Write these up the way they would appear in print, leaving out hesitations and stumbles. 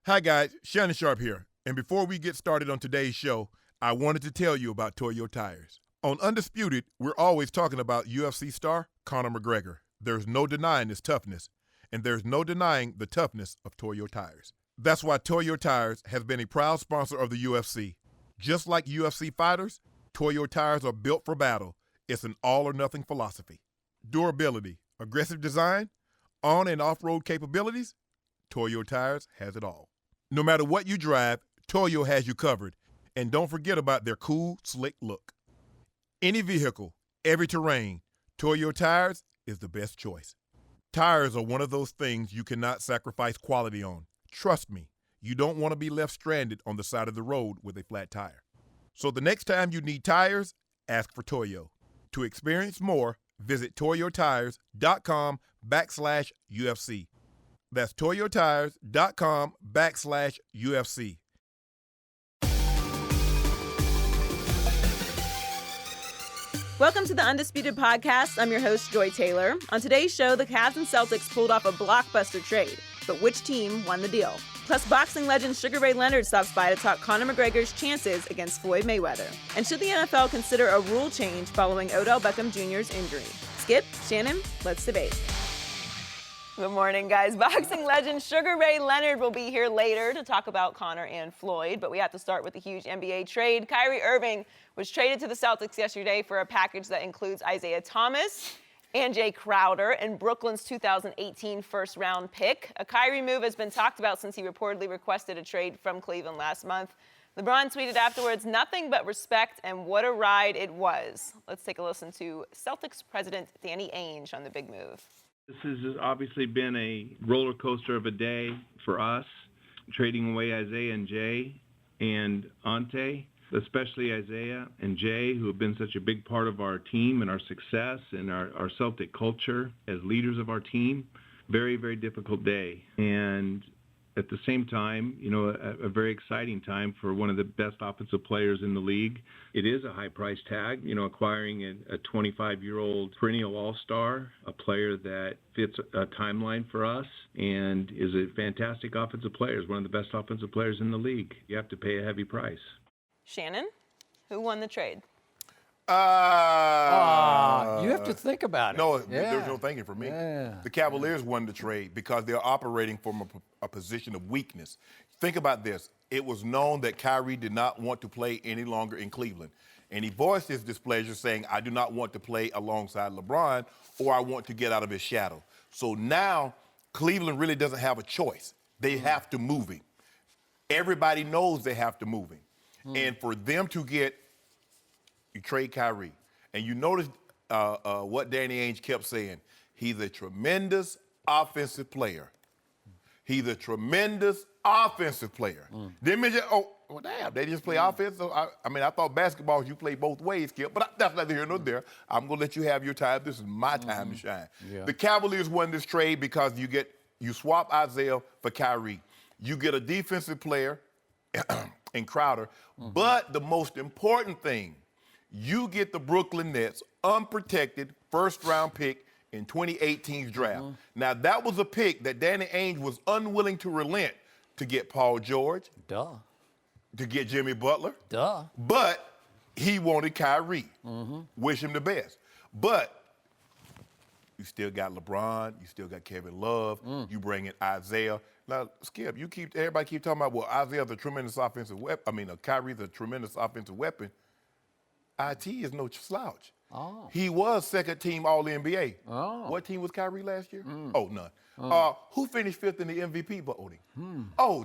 Hi guys, Shannon Sharpe here. And before we get started on today's show, I wanted to tell you about Toyo Tires. On Undisputed, we're always talking about UFC star Conor McGregor. There's no denying his toughness, and there's no denying the toughness of Toyo Tires. That's why Toyo Tires has been a proud sponsor of the UFC. Just like UFC fighters, Toyo Tires are built for battle. It's an all-or-nothing philosophy. Durability, aggressive design, on- and off-road capabilities, Toyo Tires has it all. No matter what you drive, Toyo has you covered. And don't forget about their cool, slick look. Any vehicle, every terrain, Toyo Tires is the best choice. Tires are one of those things you cannot sacrifice quality on. Trust me, you don't want to be left stranded on the side of the road with a flat tire. So the next time you need tires, ask for Toyo. To experience more, visit toyotires.com/UFC. That's toyotires.com/UFC. Welcome to the Undisputed Podcast. I'm your host, Joy Taylor. On today's show, the Cavs and Celtics pulled off a blockbuster trade. But which team won the deal? Plus, boxing legend Sugar Ray Leonard stops by to talk Conor McGregor's chances against Floyd Mayweather. And should the NFL consider a rule change following Odell Beckham Jr.'s injury? Skip, Shannon, let's debate. Good morning, guys. Boxing legend Sugar Ray Leonard will be here later to talk about Conor and Floyd, but we have to start with the huge NBA trade. Kyrie Irving was traded to the Celtics yesterday for a package that includes Isiah Thomas and Jay Crowder and Brooklyn's 2018 first-round pick. A Kyrie move has been talked about since he reportedly requested a trade from Cleveland last month. LeBron tweeted afterwards, "Nothing but respect, and what a ride it was." Let's take a listen to Celtics president Danny Ainge on the big move. This has obviously been a roller coaster of a day for us, trading away Isiah and Jay and Ante, especially Isiah and Jay, who have been such a big part of our team and our success and our Celtic culture as leaders of our team. Very, very difficult day. And at the same time, a very exciting time for one of the best offensive players in the league. It is a high price tag, acquiring a 25-year-old perennial all-star, a player that fits a timeline for us and is a fantastic offensive player, is one of the best offensive players in the league. You have to pay a heavy price. Shannon, who won the trade? You have to think about it. No, there's no thinking for me. Yeah. The Cavaliers won the trade because they're operating from a position of weakness. Think about this. It was known that Kyrie did not want to play any longer in Cleveland. And he voiced his displeasure saying, I do not want to play alongside LeBron, or I want to get out of his shadow. So now Cleveland really doesn't have a choice. They have to move him. Everybody knows they have to move him. And for them to you trade Kyrie. And you notice what Danny Ainge kept saying. He's a tremendous offensive player. He's a tremendous offensive player. Didn't mention, they just play offense. So I thought basketball, you play both ways, Skip, but that's neither here nor there. I'm going to let you have your time. This is my time to shine. Yeah. The Cavaliers won this trade because you swap Isiah for Kyrie. You get a defensive player in Crowder, but the most important thing, you get the Brooklyn Nets unprotected first-round pick in 2018's draft. Now, that was a pick that Danny Ainge was unwilling to relent to get Paul George. To get Jimmy Butler. But he wanted Kyrie. Wish him the best. But you still got LeBron. You still got Kevin Love. You bring in Isiah. Now, Skip, everybody keep talking about, Isaiah's a tremendous offensive weapon. Kyrie's a tremendous offensive weapon. IT is no slouch. He was second-team All-NBA. What team was Kyrie last year? None. Who finished fifth in the MVP voting?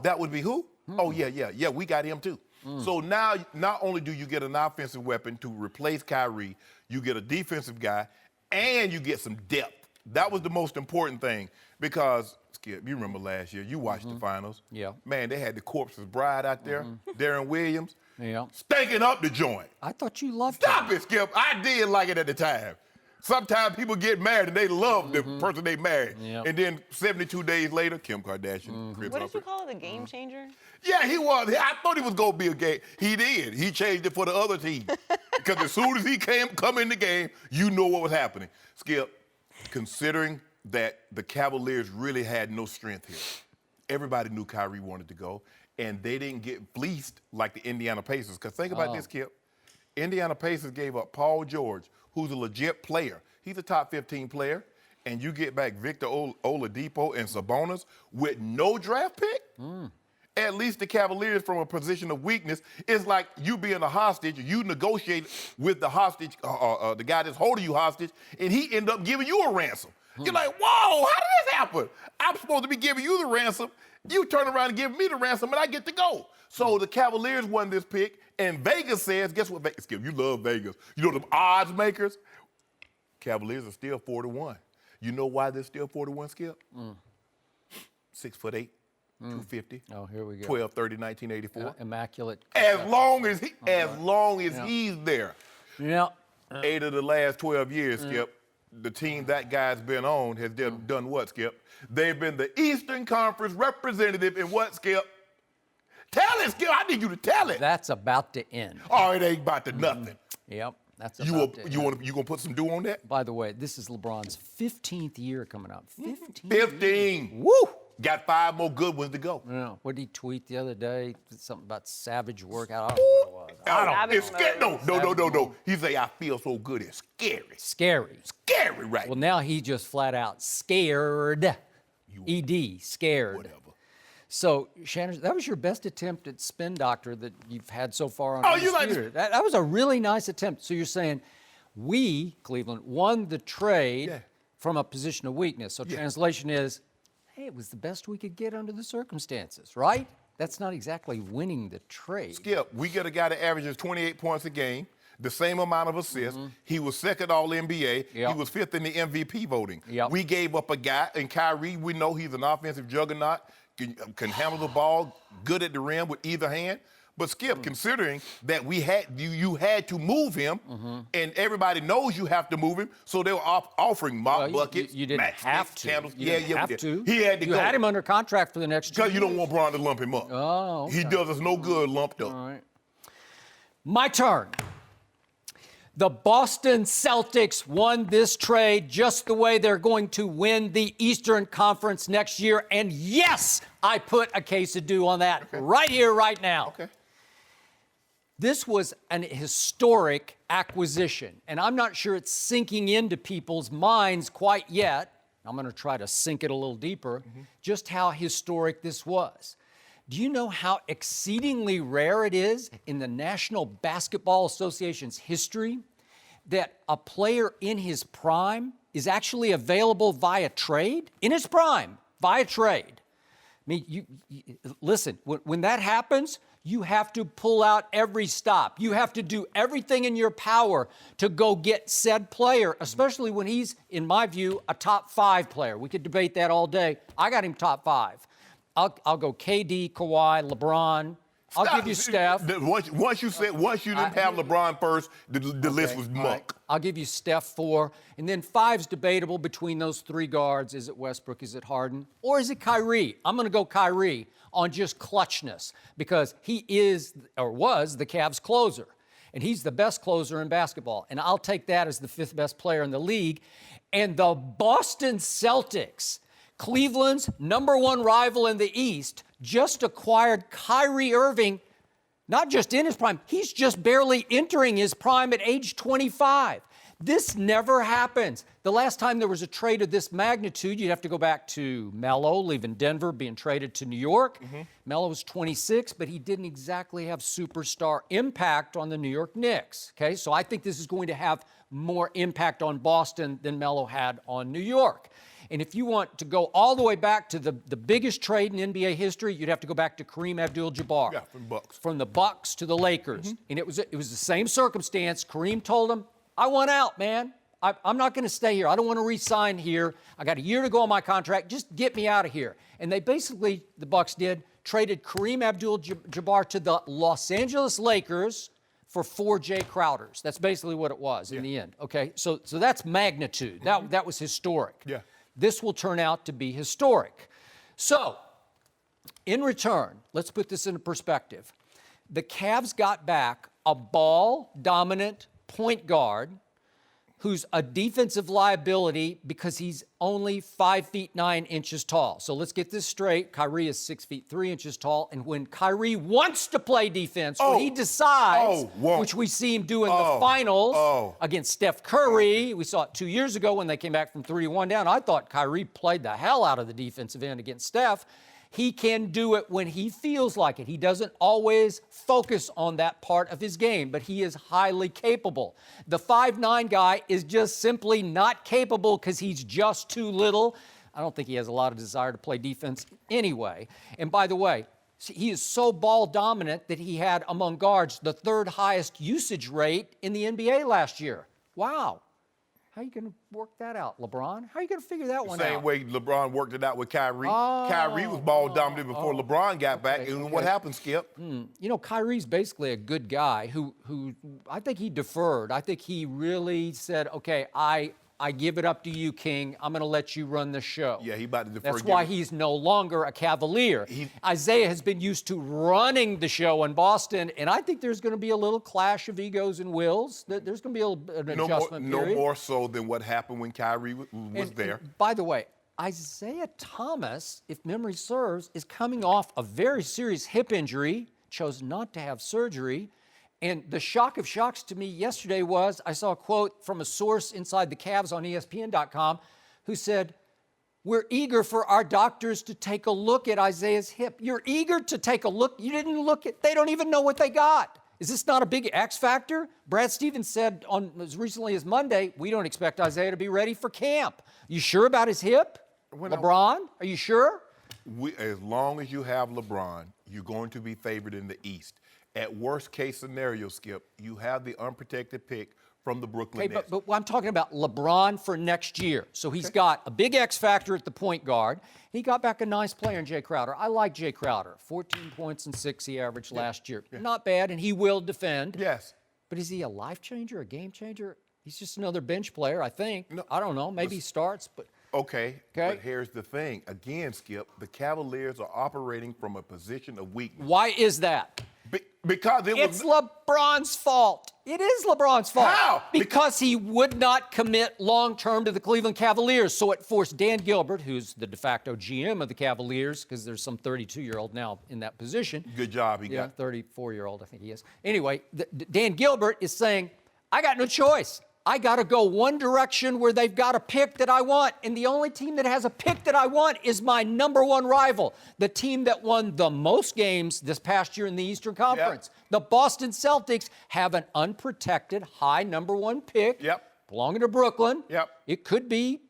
That would be who? Yeah, we got him too. So now, not only do you get an offensive weapon to replace Kyrie, you get a defensive guy, and you get some depth. That was the most important thing because, Skip, you remember last year, you watched the finals. Yeah. Man, they had the corpse's bride out there, Darren Williams. Yeah. Stinking up the joint. I thought you loved Stop it, Skip. I did like it at the time. Sometimes people get married and they love the person they married. Yep. And then 72 days later, Kim Kardashian. What did you call it, a game changer? Yeah, he was. I thought he was going to be a game. He did. He changed it for the other team. Because as soon as he come in the game, you know what was happening. Skip, considering that the Cavaliers really had no strength here, everybody knew Kyrie wanted to go, and they didn't get fleeced like the Indiana Pacers. Because think about this, Kip. Indiana Pacers gave up Paul George, who's a legit player. He's a top 15 player, and you get back Victor Oladipo and Sabonis with no draft pick? At least the Cavaliers, from a position of weakness, it's like you being a hostage. You negotiate with the hostage, the guy that's holding you hostage, and he end up giving you a ransom. You're like, whoa, how did this happen? I'm supposed to be giving you the ransom. You turn around and give me the ransom, and I get to go. So the Cavaliers won this pick, and Vegas says, guess what, Vegas? You love Vegas. You know them odds makers? Cavaliers are still 4-1. You know why they're still 4-1, Skip? 6'8". 250. Oh, here we go. 12-30, 1984. Immaculate. As long as he's there. Yeah. 8 of the last 12 years, Skip, the team that guy's been on has done what, Skip? They've been the Eastern Conference representative in what, Skip? Tell it, Skip. I need you to tell it. That's about to end. Oh, it ain't about to nothing. Yep. That's about to end. You gonna put some dew on that? By the way, this is LeBron's 15th year coming up. 15. Woo! Got 5 more good ones to go. Yeah. What did he tweet the other day? Something about savage workout. I don't know what it was. It's scary. No. He say, I feel so good, it's scary. Scary. Scary, right? Well, now he just flat out scared. ED, scared. Whatever. So, Shannon, that was your best attempt at spin doctor that you've had so far on you like Undisputed. That was a really nice attempt. So you're saying we, Cleveland, won the trade from a position of weakness. So translation is, hey, it was the best we could get under the circumstances, right? That's not exactly winning the trade. Skip, we get a guy that averages 28 points a game, the same amount of assists. He was second All-NBA. He was 5th in the MVP voting. We gave up a guy, and Kyrie, we know he's an offensive juggernaut, can handle the ball, good at the rim with either hand. But Skip, considering that you had to move him, and everybody knows you have to move him, so they were offering mop buckets. You didn't have to. Candles. You didn't have to. He had to go. You had him under contract for the next 2 years. Because you don't want Bron to lump him up. Oh, okay. He does us no good lumped up. All right. My turn. The Boston Celtics won this trade just the way they're going to win the Eastern Conference next year. And yes, I put a case of due on that right here, right now. Okay. This was an historic acquisition, and I'm not sure it's sinking into people's minds quite yet. I'm going to try to sink it a little deeper, just how historic this was. Do you know how exceedingly rare it is in the National Basketball Association's history that a player in his prime is actually available via trade? In his prime, via trade. I mean, listen, when that happens, you have to pull out every stop. You have to do everything in your power to go get said player, especially when he's, in my view, a top 5 player. We could debate that all day. I got him top 5. I'll go KD, Kawhi, LeBron. I'll give you Steph. Once you didn't have LeBron first, the list was muck. Right. I'll give you Steph 4. And then 5's debatable between those 3 guards. Is it Westbrook? Is it Harden? Or is it Kyrie? I'm going to go Kyrie on just clutchness because he is, or was, the Cavs closer. And he's the best closer in basketball. And I'll take that as the 5th best player in the league. And the Boston Celtics, Cleveland's #1 rival in the East, just acquired Kyrie Irving, not just in his prime, he's just barely entering his prime at age 25. This never happens. The last time there was a trade of this magnitude, you'd have to go back to Melo leaving Denver, being traded to New York. Melo was 26, but he didn't exactly have superstar impact on the New York Knicks. Okay, so I think this is going to have more impact on Boston than Melo had on New York. And if you want to go all the way back to the biggest trade in NBA history, you'd have to go back to Kareem Abdul-Jabbar. Yeah, from Bucks. From the Bucks to the Lakers. And it was the same circumstance. Kareem told him, I want out, man. I'm not going to stay here. I don't want to re-sign here. I got a year to go on my contract. Just get me out of here. And they basically, the Bucks did, traded Kareem Abdul-Jabbar to the Los Angeles Lakers for 4 Jay Crowders. That's basically what it was in the end. Okay, so that's magnitude. That was historic. Yeah. This will turn out to be historic. So, in return, let's put this into perspective. The Cavs got back a ball-dominant point guard who's a defensive liability because he's only 5 feet 9 inches tall. So let's get this straight. Kyrie is 6 feet 3 inches tall. And when Kyrie wants to play defense, when he decides, which we see him do in the finals against Steph Curry, we saw it 2 years ago when they came back from 3-1 down. I thought Kyrie played the hell out of the defensive end against Steph. He can do it when he feels like it. He doesn't always focus on that part of his game, but he is highly capable. The 5'9" guy is just simply not capable because he's just too little. I don't think he has a lot of desire to play defense anyway. And by the way, he is so ball dominant that he had, among guards, the 3rd highest usage rate in the NBA last year. Wow. How are you going to work that out, LeBron? How are you going to figure that one out? Same way LeBron worked it out with Kyrie. Kyrie was ball dominant before LeBron got back. And what happened, Skip? You know, Kyrie's basically a good guy who I think he deferred. I think he really said, okay, I give it up to you, King. I'm going to let you run the show. Yeah, he about to defer. That's why he's no longer a Cavalier. Isiah has been used to running the show in Boston, and I think there's going to be a little clash of egos and wills. There's going to be an adjustment period. No more so than what happened when Kyrie was there. And by the way, Isiah Thomas, if memory serves, is coming off a very serious hip injury, chose not to have surgery. And the shock of shocks to me yesterday was I saw a quote from a source inside the Cavs on ESPN.com who said, "We're eager for our doctors to take a look at Isiah's hip." You're eager to take a look? You didn't look at, they don't even know what they got. Is this not a big X factor? Brad Stevens said on as recently as Monday, we don't expect Isiah to be ready for camp. You sure about his hip? LeBron, are you sure? As long as you have LeBron, you're going to be favored in the East. At worst case scenario, Skip, you have the unprotected pick from the Brooklyn Nets. But I'm talking about LeBron for next year. So he's got a big X factor at the point guard. He got back a nice player in Jay Crowder. I like Jay Crowder. 14 points and 6 he averaged last year. Not bad, and he will defend. Yes. But is he a life changer, a game changer? He's just another bench player, I think. No, I don't know. Maybe he starts, but... Okay, but here's the thing. Again, Skip, the Cavaliers are operating from a position of weakness. Why is that? Because it's LeBron's fault. It is LeBron's fault. How? Because he would not commit long-term to the Cleveland Cavaliers. So it forced Dan Gilbert, who's the de facto GM of the Cavaliers, because there's some 32-year-old now in that position. Good job he got. Yeah, 34-year-old, I think he is. Anyway, Dan Gilbert is saying, I got no choice. I got to go one direction where they've got a pick that I want. And the only team that has a pick that I want is my #1 rival, the team that won the most games this past year in the Eastern Conference. Yep. The Boston Celtics have an unprotected high #1 pick belonging to Brooklyn. Yep. It could be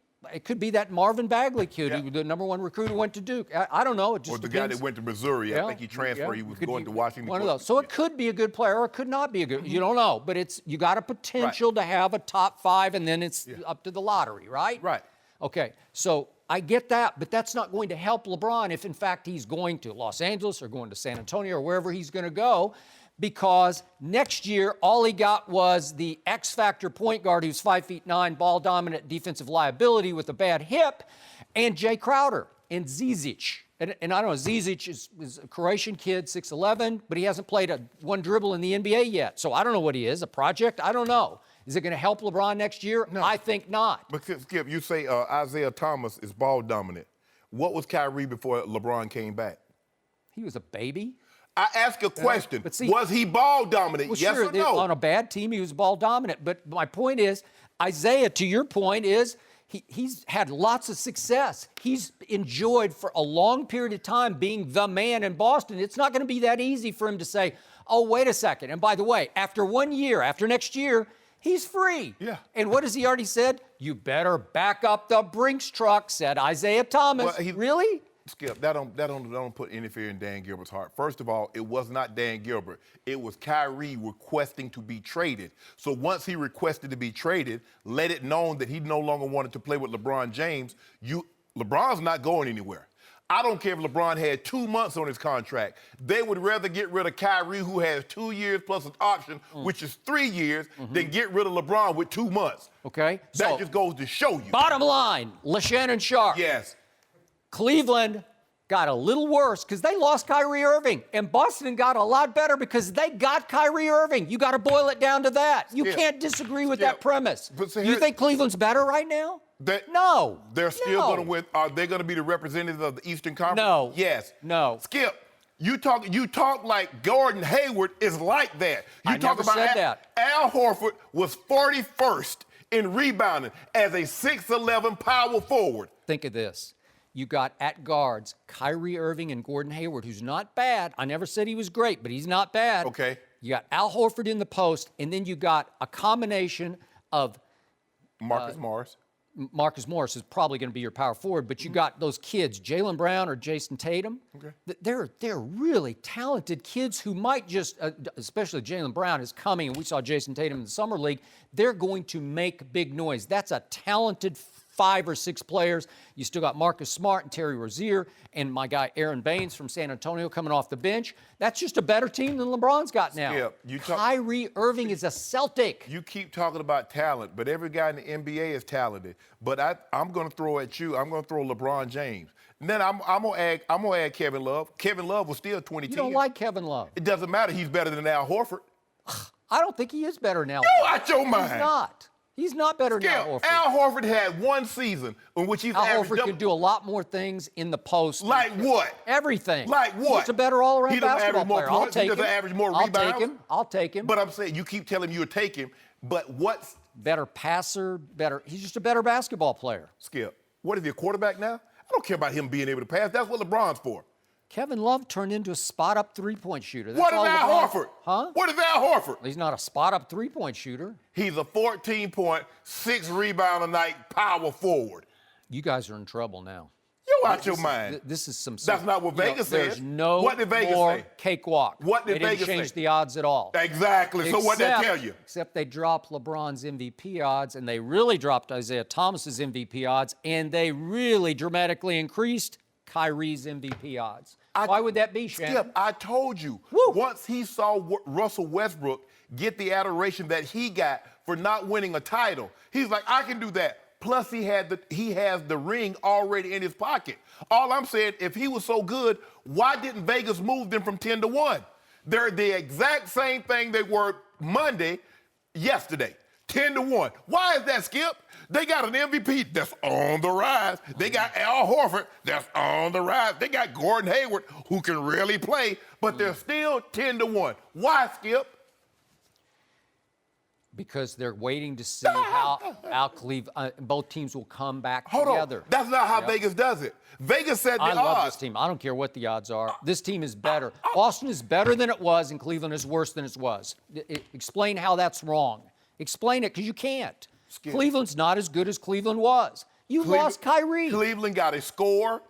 that Marvin Bagley kid, who, the #1 recruit who went to Duke. I don't know. It just or the depends. guy that went to Missouri. I think he transferred. He was going to Washington. One of those. So it could be a good player or it could not be a good. You don't know. But you got a potential to have a top 5, and then it's up to the lottery, right? Right. Okay. So I get that, but that's not going to help LeBron if, in fact, he's going to Los Angeles or going to San Antonio or wherever he's going to go. Because next year, all he got was the X-factor point guard who's 5'9", ball-dominant defensive liability with a bad hip, and Jay Crowder and Zizic. And I don't know, Zizic is a Croatian kid, 6'11", but he hasn't played one dribble in the NBA yet. So I don't know what he is, a project? I don't know. Is it going to help LeBron next year? No. I think not. But Skip, you say Isiah Thomas is ball-dominant. What was Kyrie before LeBron came back? He was a baby. I ask a question. But see, was he ball dominant? Well, yes sure, or no? On a bad team, he was ball dominant. But my point is, Isiah, to your point, is he's had lots of success. He's enjoyed for a long period of time being the man in Boston. It's not going to be that easy for him to say, oh, wait a second. And by the way, after 1 year, after next year, he's free. Yeah. And what has he already said? You better back up the Brinks truck, said Isiah Thomas. Well, really? Skip, that don't put any fear in Dan Gilbert's heart. First of all, it was not Dan Gilbert. It was Kyrie requesting to be traded. So once he requested to be traded, let it known that he no longer wanted to play with LeBron James. LeBron's not going anywhere. I don't care if LeBron had 2 months on his contract. They would rather get rid of Kyrie, who has 2 years plus an option, which is 3 years, than get rid of LeBron with 2 months. Okay. That so, just goes to show you. Bottom line, Shannon Sharpe. Yes. Cleveland got a little worse because they lost Kyrie Irving. And Boston got a lot better because they got Kyrie Irving. You got to boil it down to that. You can't disagree with that premise. You think Cleveland's better right now? No. They're still going to win. Are they going to be the representatives of the Eastern Conference? No. Yes. No. Skip, you talk like Gordon Hayward is like that. I never said that. Al Horford was 41st in rebounding as a 6'11" power forward. Think of this. You got at guards Kyrie Irving and Gordon Hayward, who's not bad. I never said he was great, but he's not bad. Okay. You got Al Horford in the post, and then you got a combination of Marcus Morris. Marcus Morris is probably going to be your power forward, but you got those kids, Jaylen Brown or Jason Tatum. Okay. They're really talented kids who might just, especially Jaylen Brown is coming, and we saw Jason Tatum in the Summer League. They're going to make big noise. That's a talented 5 or 6 players. You still got Marcus Smart and Terry Rozier and my guy Aaron Baines from San Antonio coming off the bench. That's just a better team than LeBron's got now. Kyrie Irving is a Celtic. You keep talking about talent, but every guy in the NBA is talented. But I'm going to throw at you. I'm going to throw LeBron James. And then I'm going to add Kevin Love. Kevin Love was still 2010. You don't like Kevin Love. It doesn't matter. He's better than Al Horford. I don't think he is better now. Go out your mind. He's not. He's not better than Al Horford. Al Horford had one season in which he's Al Horford could do a lot more things in the post. Like what? Everything. Like what? He's a better all-around basketball player. He doesn't average more rebounds. I'll take him. But I'm saying, you keep telling me you'll take him, but what's... Better passer, he's just a better basketball player. Skip, what is he, a quarterback now? I don't care about him being able to pass. That's what LeBron's for. Kevin Love turned into a spot-up three-point shooter. That's what is Al Horford? Huh? What is Al Horford? He's not a spot-up three-point shooter. He's a 14-point, 6-rebound-a-night power forward. You guys are in trouble now. You out your mind. This is some... That's not what Vegas says. There's no what did Vegas more say? cakewalk. What did Vegas say? They didn't change the odds at all. Exactly. So what did they tell you? Except they dropped LeBron's MVP odds, and they really dropped Isiah Thomas's MVP odds, and they really dramatically increased Kyrie's MVP odds. Why would that be, Shannon? Skip, I told you. Once he saw Russell Westbrook get the adoration that he got for not winning a title, he's like, I can do that. Plus, he has the ring already in his pocket. All I'm saying, if he was so good, why didn't Vegas move them from 10-1? They're the exact same thing they were yesterday. 10-1. Why is that, Skip? They got an MVP that's on the rise. They got Al Horford that's on the rise. They got Gordon Hayward who can really play, but they're still 10-1. Why, Skip? Because they're waiting to see how both teams will come back together. On. That's not how Vegas does it. Vegas said the odds. I love this team. I don't care what the odds are. This team is better. Boston is better than it was, and Cleveland is worse than it was. Explain how that's wrong. Explain it, because you can't. Skip. Cleveland's not as good as Cleveland was. You lost Kyrie. Cleveland got a score.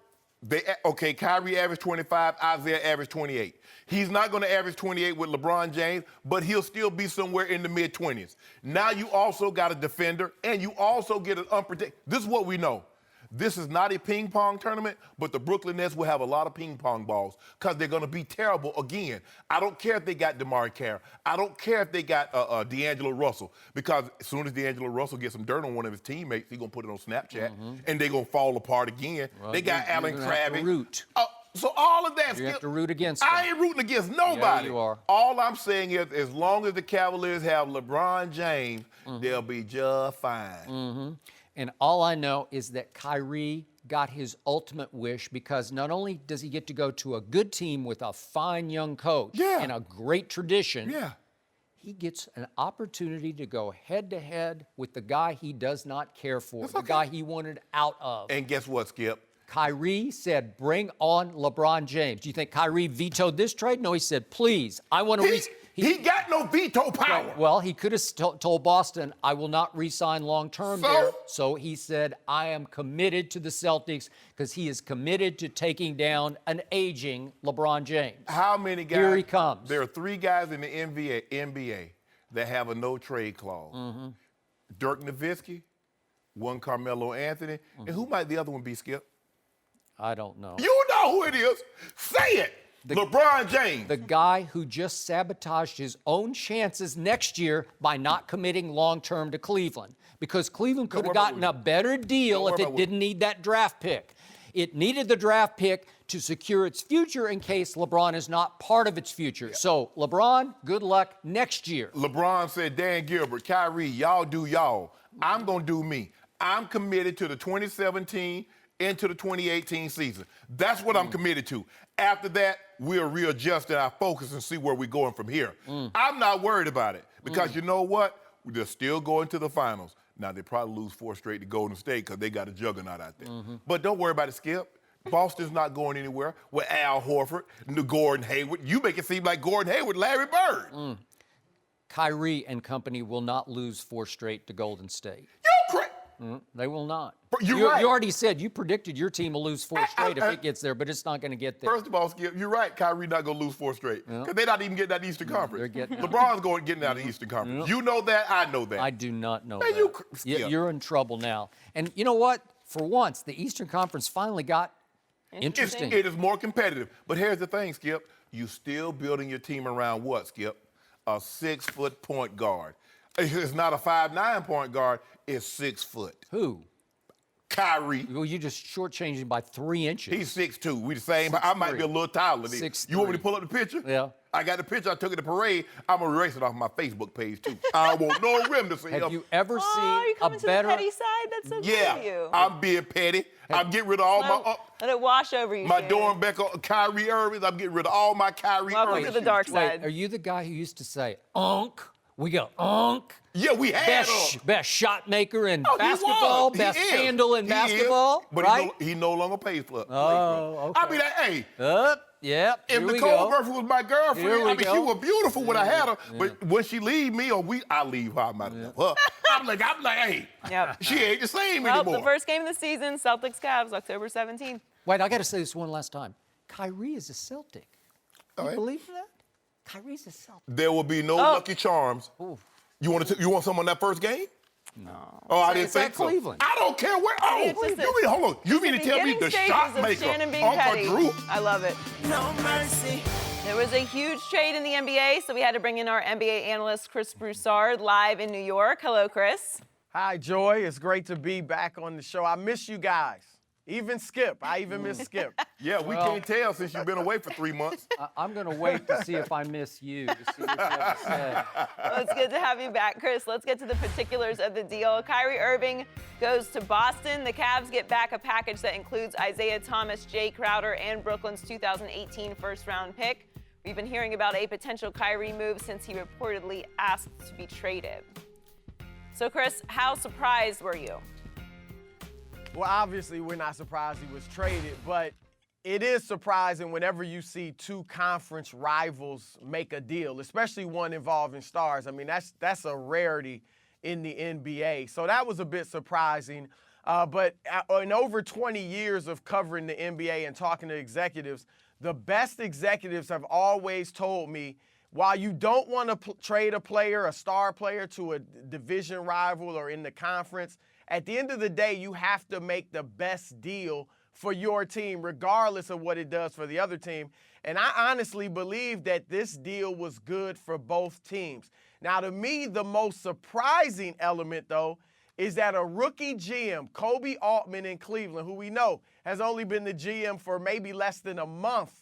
Kyrie averaged 25, Isiah averaged 28. He's not going to average 28 with LeBron James, but he'll still be somewhere in the mid-20s. Now you also got a defender, and you also get an unprotected. This is what we know. This is not a ping pong tournament, but the Brooklyn Nets will have a lot of ping pong balls because they're going to be terrible again. I don't care if they got DeMar Carroll. I don't care if they got D'Angelo Russell, because as soon as D'Angelo Russell gets some dirt on one of his teammates, he's going to put it on Snapchat, and they're going to fall apart again. Well, they got Allen Crabbe. So all of that, you have to root against them. I ain't rooting against nobody. Yeah, you are. All I'm saying is, as long as the Cavaliers have LeBron James, they'll be just fine. And all I know is that Kyrie got his ultimate wish, because not only does he get to go to a good team with a fine young coach and a great tradition, he gets an opportunity to go head-to-head with the guy he does not care for, the guy he wanted out of. And guess what, Skip? Kyrie said, bring on LeBron James. Do you think Kyrie vetoed this trade? No, he said, please, I want to... He got no veto power. Well, he could have told Boston, I will not re-sign long-term there. So he said, I am committed to the Celtics, because he is committed to taking down an aging LeBron James. How many guys? Here he comes. There are 3 guys in the NBA that have a no-trade clause. Dirk Nowitzki, one Carmelo Anthony, and who might the other one be, Skip? I don't know. You know who it is. Say it. LeBron James. The guy who just sabotaged his own chances next year by not committing long-term to Cleveland, because Cleveland could have gotten a better deal if it didn't need that draft pick. It needed the draft pick to secure its future in case LeBron is not part of its future. Yeah. So, LeBron, good luck next year. LeBron said, Dan Gilbert, Kyrie, y'all do y'all. I'm going to do me. I'm committed to the 2017 into the 2018 season. That's what I'm committed to. After that, we'll readjust our focus and see where we're going from here. I'm not worried about it because you know what? They're still going to the finals. Now, they probably lose 4 straight to Golden State because they got a juggernaut out there. But don't worry about it, Skip. Boston's not going anywhere with Al Horford and Gordon Hayward. You make it seem like Gordon Hayward, Larry Bird. Kyrie and company will not lose 4 straight to Golden State. You're crazy. They will not. You're right. You already said you predicted your team will lose 4 straight if it gets there, but it's not going to get there. First of all, Skip, you're right. Kyrie not going to lose 4 straight because they're not even getting that Eastern Conference. LeBron's getting out of the Eastern Conference. You know that. I know that. I do not know Man, that. You're in trouble now. And you know what? For once, the Eastern Conference finally got interesting. It is more competitive. But here's the thing, Skip. You still building your team around what, Skip? A 6-foot point guard. It's not a 5'9" point guard. It's 6 foot. Who? Kyrie. Well, you just shortchanged him by 3 inches. He's 6'2". We the same. I might be a little taller than him. You want me to pull up the picture? Yeah. I got the picture. I took it at the parade. I'm going to erase it off my Facebook page, too. I want no rim to see him. Have you ever seen you a coming better... to the petty side? That's so good of you. I'm being petty. I'm getting rid of all my... Let it wash over you, My Shannon. Dorn Becker, Kyrie Irving. I'm getting rid of all my Kyrie Irving. Welcome to the dark side. Wait, are you the guy who used to say, "Unk"? We go, "Unk." Yeah, we had best shot maker in basketball, best handle in basketball, but right? he no longer pays for it. Okay. I mean, hey. Yeah. If Nicole Murphy was my girlfriend, she was beautiful when I had her. Yeah. But when she leave me, I leave her. I'm like, hey, she ain't the same anymore. The first game of the season, Celtics-Cavs, October 17th. Wait, I got to say this one last time. Kyrie is a Celtic. You believe that? Kyrie's a Celtic. There will be no Lucky Charms. Ooh. You want some on that first game? No. Oh, I didn't It's think at so. Cleveland. I don't care where. Hold on. You mean to tell me the shot maker, Uncle Drew? I love it. No mercy. There was a huge trade in the NBA, so we had to bring in our NBA analyst, Chris Broussard, live in New York. Hello, Chris. Hi, Joy. It's great to be back on the show. I miss you guys. Even Skip. I even miss Skip. Yeah, we can't tell since you've been away for 3 months. I'm going to wait to see if I miss you, to see what you have to say. Well, it's good to have you back, Chris. Let's get to the particulars of the deal. Kyrie Irving goes to Boston. The Cavs get back a package that includes Isiah Thomas, Jay Crowder, and Brooklyn's 2018 first-round pick. We've been hearing about a potential Kyrie move since he reportedly asked to be traded. So, Chris, how surprised were you? Well, obviously, we're not surprised he was traded, but it is surprising whenever you see 2 conference rivals make a deal, especially one involving stars. I mean, that's a rarity in the NBA. So that was a bit surprising. But in over 20 years of covering the NBA and talking to executives, the best executives have always told me, while you don't want to trade a player, a star player, to a division rival or in the conference, at the end of the day, you have to make the best deal for your team, regardless of what it does for the other team. And I honestly believe that this deal was good for both teams. Now, to me, the most surprising element, though, is that a rookie GM, Kobe Altman in Cleveland, who we know has only been the GM for maybe less than a month,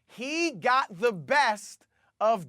he got the best of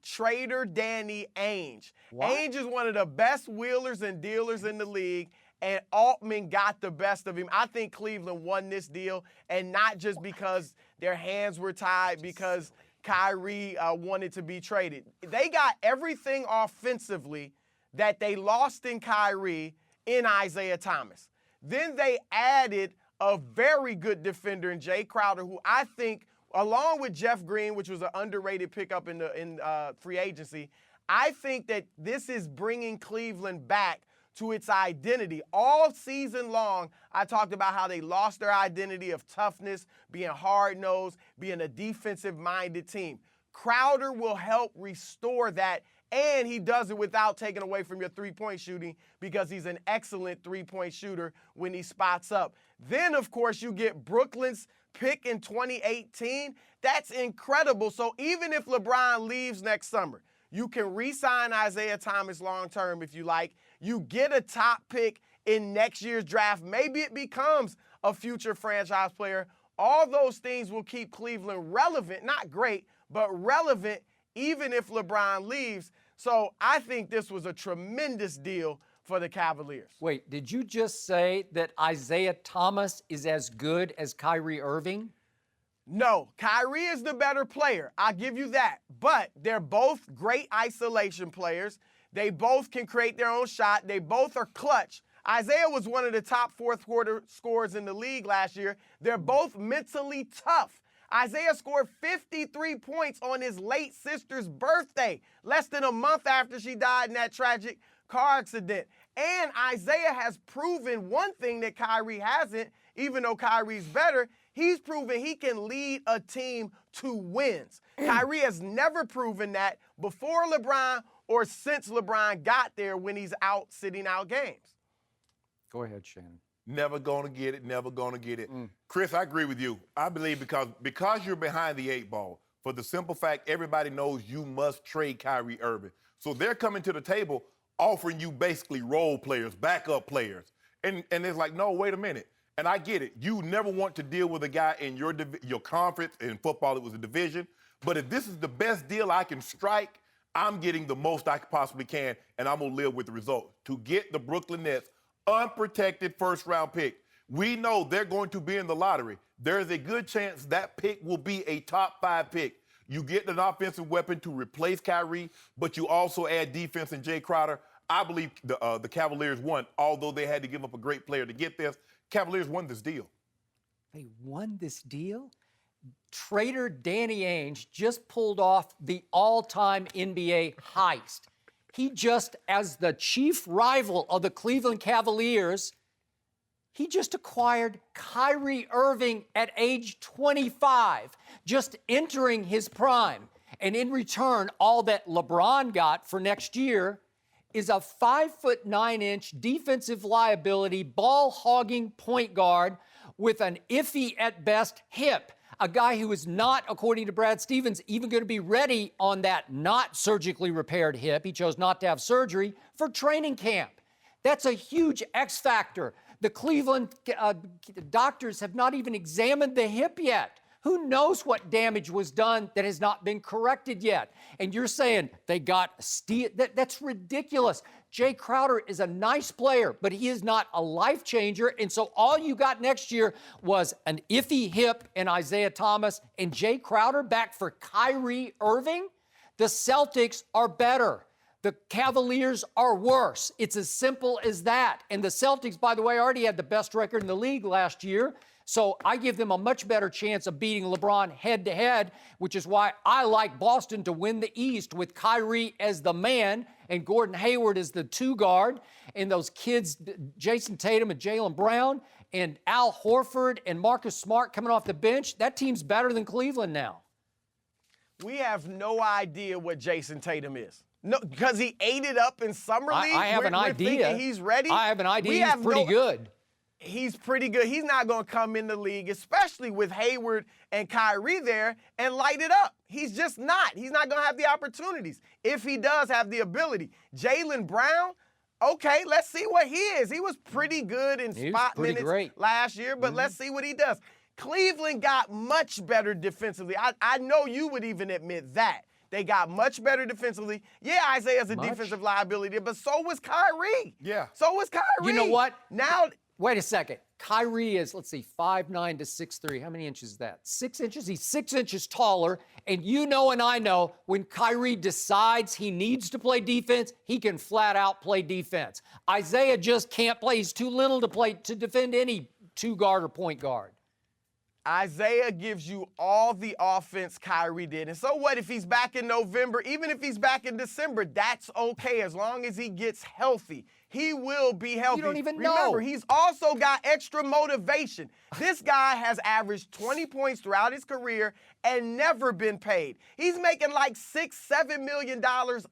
Trader Danny Ainge. What? Ainge is one of the best wheelers and dealers in the league, and Altman got the best of him. I think Cleveland won this deal, and not just because their hands were tied, because Kyrie wanted to be traded. They got everything offensively that they lost in Kyrie in Isiah Thomas. Then they added a very good defender in Jay Crowder, who I think, along with Jeff Green, which was an underrated pickup in free agency, I think that this is bringing Cleveland back to its identity. All season long, I talked about how they lost their identity of toughness, being hard-nosed, being a defensive-minded team. Crowder will help restore that, and he does it without taking away from your three-point shooting because he's an excellent three-point shooter when he spots up. Then, of course, you get Brooklyn's pick in 2018. That's incredible. So even if LeBron leaves next summer, you can re-sign Isiah Thomas long-term if you like. You get a top pick in next year's draft. Maybe it becomes a future franchise player. All those things will keep Cleveland relevant, not great, but relevant even if LeBron leaves. So I think this was a tremendous deal for the Cavaliers. Wait, did you just say that Isiah Thomas is as good as Kyrie Irving? No, Kyrie is the better player. I'll give you that. But they're both great isolation players. They both can create their own shot. They both are clutch. Isiah was one of the top fourth quarter scorers in the league last year. They're both mentally tough. Isiah scored 53 points on his late sister's birthday, less than a month after she died in that tragic car accident. And Isiah has proven one thing that Kyrie hasn't, even though Kyrie's better. He's proven he can lead a team to wins. Kyrie has never proven that before LeBron or since LeBron got there when he's out sitting out games. Go ahead, Shannon. Never gonna get it, never gonna get it. Chris, I agree with you. I believe because you're behind the 8 ball, for the simple fact everybody knows you must trade Kyrie Irving. So they're coming to the table offering you basically role players, backup players. And it's like, no, wait a minute. And I get it. You never want to deal with a guy in your conference. In football, it was a division. But if this is the best deal I can strike, I'm getting the most I possibly can, and I'm going to live with the result. To get the Brooklyn Nets unprotected first-round pick, we know they're going to be in the lottery. There's a good chance that pick will be a top 5 pick. You get an offensive weapon to replace Kyrie, but you also add defense in Jay Crowder. I believe the Cavaliers won, although they had to give up a great player to get this. Cavaliers won this deal. They won this deal? Trader Danny Ainge just pulled off the all-time NBA heist. He just, as the chief rival of the Cleveland Cavaliers, he just acquired Kyrie Irving at age 25, just entering his prime. And in return, all that LeBron got for next year is a 5'9" defensive liability, ball-hogging point guard with an iffy at best hip. A guy who is not, according to Brad Stevens, even going to be ready on that not surgically repaired hip. He chose not to have surgery for training camp. That's a huge X factor. The Cleveland doctors have not even examined the hip yet. Who knows what damage was done that has not been corrected yet? And you're saying they got steel. That's ridiculous. Jay Crowder is a nice player, but he is not a life changer. And so all you got next year was an iffy hip and Isiah Thomas and Jay Crowder back for Kyrie Irving. The Celtics are better. The Cavaliers are worse. It's as simple as that. And the Celtics, by the way, already had the best record in the league last year. So I give them a much better chance of beating LeBron head-to-head, which is why I like Boston to win the East with Kyrie as the man and Gordon Hayward as the 2 guard, and those kids, Jason Tatum and Jaylen Brown, and Al Horford and Marcus Smart coming off the bench. That team's better than Cleveland now. We have no idea what Jason Tatum is. No, because he ate it up in Summer League. I have an idea. He's ready. I have an idea. He's pretty good. He's pretty good. He's not going to come in the league, especially with Hayward and Kyrie there, and light it up. He's just not. He's not going to have the opportunities if he does have the ability. Jaylen Brown, okay, let's see what he is. He was pretty good in spot minutes last year, but let's see what he does. Cleveland got much better defensively. I know you would even admit that. They got much better defensively. Yeah, Isaiah's a defensive liability, but so was Kyrie. Yeah. So was Kyrie. You know what? Now, wait a second. Kyrie is, let's see, 5'9" to 6'3". How many inches is that? 6 inches? He's 6 inches taller. And you know and I know when Kyrie decides he needs to play defense, he can flat out play defense. Isiah just can't play. He's too little to defend any 2-guard or point guard. Isiah gives you all the offense Kyrie did. And so what if he's back in November? Even if he's back in December, that's okay as long as he gets healthy. He will be healthy. You don't even know. Remember, he's also got extra motivation. This guy has averaged 20 points throughout his career and never been paid. He's making like $6-7 million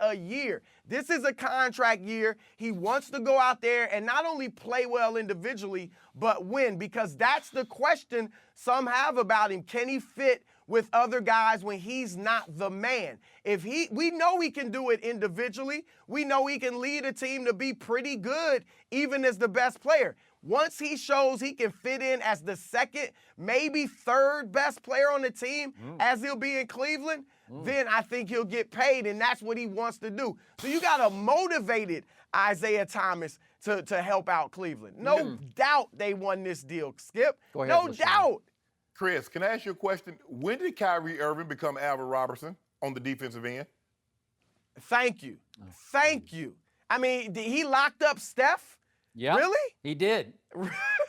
a year. This is a contract year. He wants to go out there and not only play well individually, but win, because that's the question some have about him. Can he fit with other guys when he's not the man? We know he can do it individually. We know he can lead a team to be pretty good, even as the best player. Once he shows he can fit in as the second, maybe third best player on the team, as he'll be in Cleveland, then I think he'll get paid, and that's what he wants to do. So you got a motivated Isiah Thomas to help out Cleveland. No doubt they won this deal, Skip. Go ahead, No LaShawn. doubt. Chris, can I ask you a question? When did Kyrie Irving become Alvin Robertson on the defensive end? Thank you. Thank you. I mean, he locked up Steph? Yeah. Really? He did.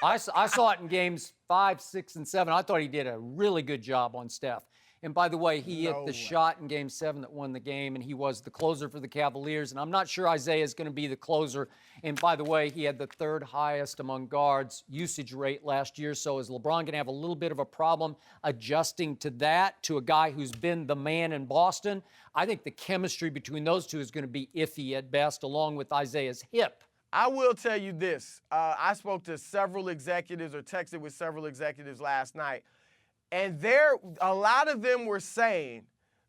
I saw it in games 5, 6, and 7. I thought he did a really good job on Steph. And by the way, he hit the shot in game 7 that won the game, and he was the closer for the Cavaliers. And I'm not sure Isiah is going to be the closer. And by the way, he had the 3rd highest among guards usage rate last year. So is LeBron going to have a little bit of a problem adjusting to that, to a guy who's been the man in Boston? I think the chemistry between those two is going to be iffy at best, along with Isaiah's hip. I will tell you this. I spoke to several executives or texted with several executives last night. And a lot of them were saying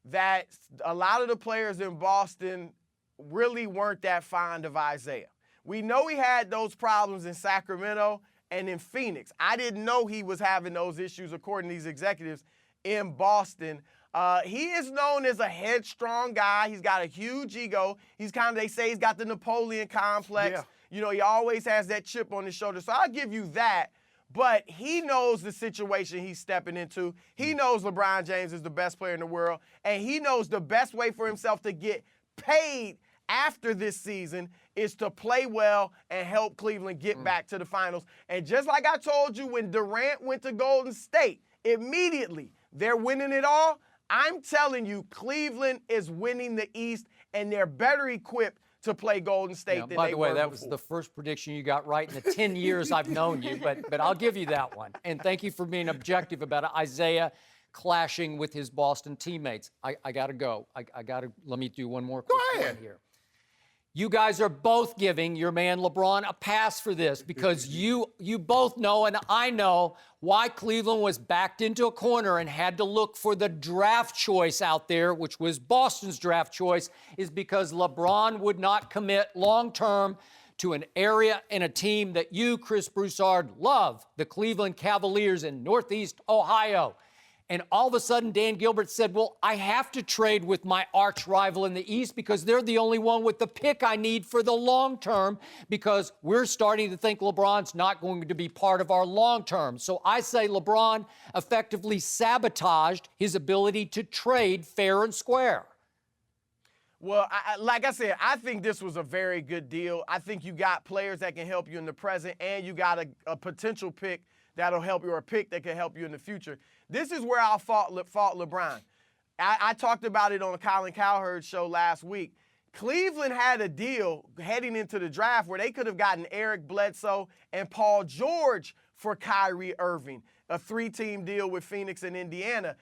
that a lot of the players in Boston really weren't that fond of Isiah. We know he had those problems in Sacramento and in Phoenix. I didn't know he was having those issues, according to these executives, in Boston. He is known as a headstrong guy. He's got a huge ego. They say he's got the Napoleon complex. Yeah. You know, he always has that chip on his shoulder. So I'll give you that. But he knows the situation he's stepping into. He knows LeBron James is the best player in the world, and he knows the best way for himself to get paid after this season is to play well and help Cleveland get back to the finals. And just like I told you when Durant went to Golden State, immediately they're winning it all. I'm telling you, Cleveland is winning the East, and they're better equipped to play Golden State than they were By the way, that before. was the first prediction you got right in the 10 years I've known you, but I'll give you that one. And thank you for being objective about Isiah clashing with his Boston teammates. I got to go. Let me do one more quick point here. You guys are both giving your man LeBron a pass for this because you both know and I know why Cleveland was backed into a corner and had to look for the draft choice out there, which was Boston's draft choice, is because LeBron would not commit long-term to an area and a team that you, Chris Broussard, love, the Cleveland Cavaliers in Northeast Ohio. And all of a sudden, Dan Gilbert said, well, I have to trade with my arch rival in the East because they're the only one with the pick I need for the long term because we're starting to think LeBron's not going to be part of our long term. So I say LeBron effectively sabotaged his ability to trade fair and square. Well, like I said, I think this was a very good deal. I think you got players that can help you in the present, and you got a potential pick that'll help you, or a pick that can help you in the future. This is where I'll fault LeBron. I talked about it on the Colin Cowherd show last week. Cleveland had a deal heading into the draft where they could have gotten Eric Bledsoe and Paul George for Kyrie Irving, a 3-team deal with Phoenix and Indiana.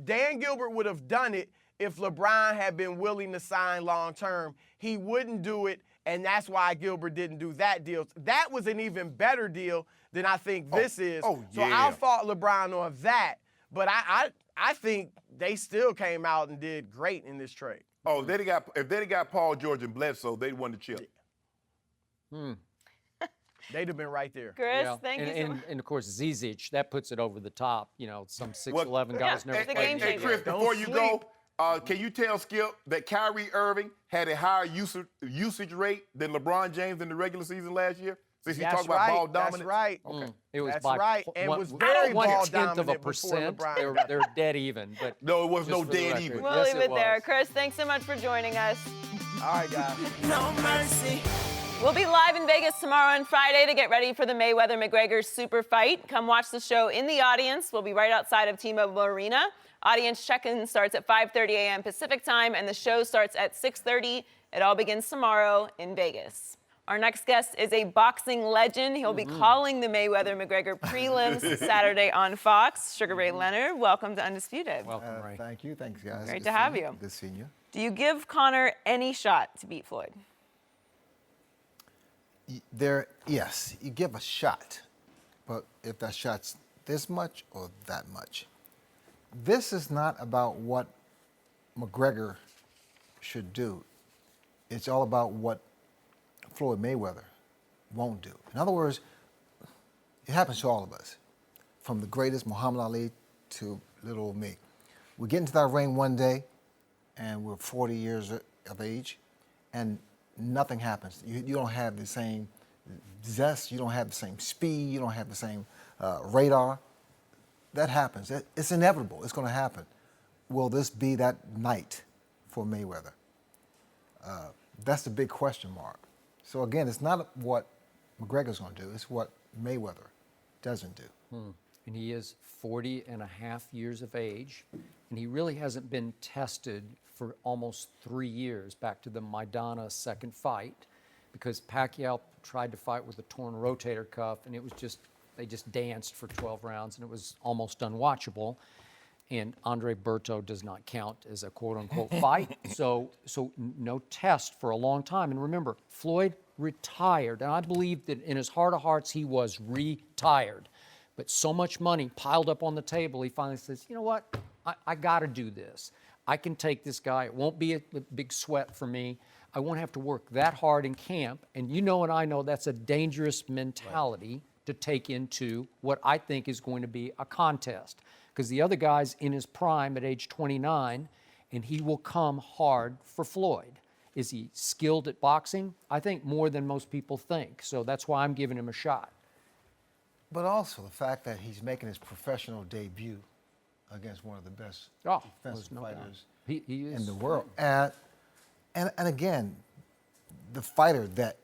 Dan Gilbert would have done it if LeBron had been willing to sign long-term. He wouldn't do it, and that's why Gilbert didn't do that deal. That was an even better deal than I think this is. So I'll fault LeBron on that. But I think they still came out and did great in this trade. Oh, if they'd have got Paul George and Bledsoe, they'd won the chip. They'd have been right there. Chris, thank you so much. And of course, Zizic, that puts it over the top. You know, some 6'11" guys never it's a played. game Hey, changer. Chris, before you go, sleep. can you tell Skip that Kyrie Irving had a higher usage rate than LeBron James in the regular season last year? Since you talk about ball dominance? That's right. Okay. It was That's by right. And was very ball 1/10 dominant of a before percent. LeBron. They're dead even. But No, it was just no for the dead record. even. We'll Yes, leave it there. was. Chris, thanks so much for joining us. All right, guys. No mercy. We'll be live in Vegas tomorrow and Friday to get ready for the Mayweather-McGregor super fight. Come watch the show in the audience. We'll be right outside of T-Mobile Arena. Audience check-in starts at 5:30 a.m. Pacific time, and the show starts at 6:30. It all begins tomorrow in Vegas. Our next guest is a boxing legend. He'll be calling the Mayweather-McGregor prelims Saturday on Fox. Sugar Ray Leonard, welcome to Undisputed. Welcome, Ray. Thank you. Thanks, guys. Great Good to have seeing you. Good seeing you. Do you give Conor any shot to beat Floyd? Yes, you give a shot, but if that shot's this much or that much. This is not about what McGregor should do. It's all about what Floyd Mayweather won't do. In other words, it happens to all of us, from the greatest Muhammad Ali to little old me. We get into that ring one day, and we're 40 years of age, and nothing happens. You don't have the same zest, you don't have the same speed, you don't have the same radar. That happens. It's inevitable. It's going to happen. Will this be that night for Mayweather? That's the big question mark. So again, it's not what McGregor's going to do, it's what Mayweather doesn't do. And he is 40 and a half years of age, and he really hasn't been tested for almost 3 years, back to the Maidana second fight, because Pacquiao tried to fight with a torn rotator cuff, and it was just, they just danced for 12 rounds, and it was almost unwatchable. And Andre Berto does not count as a quote-unquote fight, so no test for a long time. And remember, Floyd retired, and I believe that in his heart of hearts he was retired. But so much money piled up on the table, he finally says, you know what, I got to do this. I can take this guy. It won't be a big sweat for me. I won't have to work that hard in camp. And you know and I know that's a dangerous mentality to take into what I think is going to be a contest. Because the other guy's in his prime at age 29, and he will come hard for Floyd. Is he skilled at boxing? I think more than most people think. So that's why I'm giving him a shot. But also the fact that he's making his professional debut against one of the best defensive fighters he is in the world. And again, the fighter that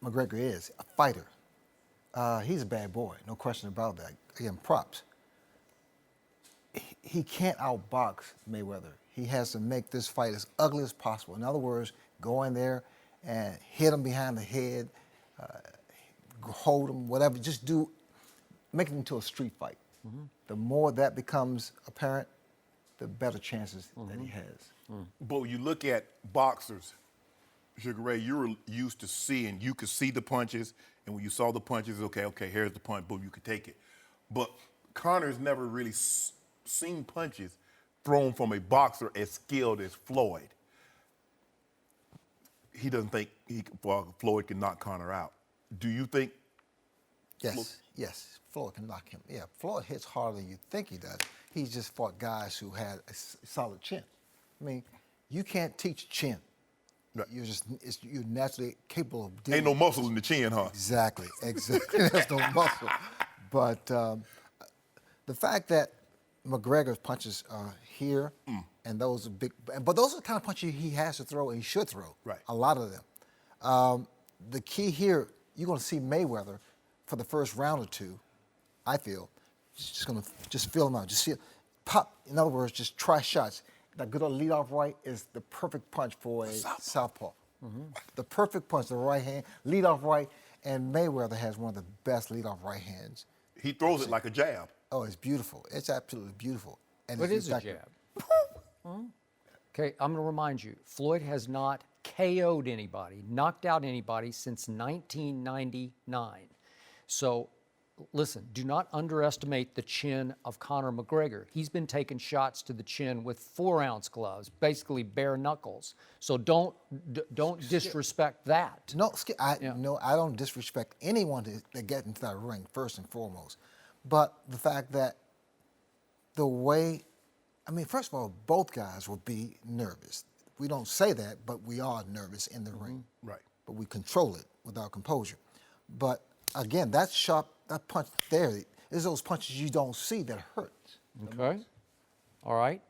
McGregor is, a fighter, he's a bad boy, no question about that. Again, props. He can't outbox Mayweather. He has to make this fight as ugly as possible. In other words, go in there and hit him behind the head, hold him, whatever. Just make it into a street fight. The more that becomes apparent, the better chances that he has. But when you look at boxers, Sugar Ray, you were used to seeing, you could see the punches, and when you saw the punches, okay, here's the punch, boom, you could take it. But Conor's never really seen punches thrown from a boxer as skilled as Floyd. He doesn't think Floyd can knock Conor out. Do you think? Yes, Floyd can knock him. Yeah, Floyd hits harder than you think he does. He's just fought guys who had a solid chin. I mean, you can't teach chin. Right. You're naturally capable of dealing. Ain't no muscle in the chin, huh? Exactly. There's no muscle. But the fact that McGregor's punches are here, and those are big, but those are the kind of punches he has to throw and he should throw. Right. A lot of them. The key here, you're going to see Mayweather for the first round or two, I feel, just going to feel him out. Just see it pop. In other words, just try shots. That good old leadoff right is the perfect punch for a southpaw. The perfect punch, the right hand, leadoff right, and Mayweather has one of the best leadoff right hands. He throws it like a jab. Oh, it's beautiful. It's absolutely beautiful. And What is a jab? Okay, I'm going to remind you, Floyd has not KO'd anybody, knocked out anybody since 1999. So, listen, do not underestimate the chin of Conor McGregor. He's been taking shots to the chin with 4-ounce gloves, basically bare knuckles. So don't disrespect that. No, I don't disrespect anyone that get into that ring, first and foremost. But the fact that first of all, both guys will be nervous. We don't say that, but we are nervous in the ring. Right. But we control it with our composure. But again, that punch there is those punches you don't see that hurt. Okay. All right.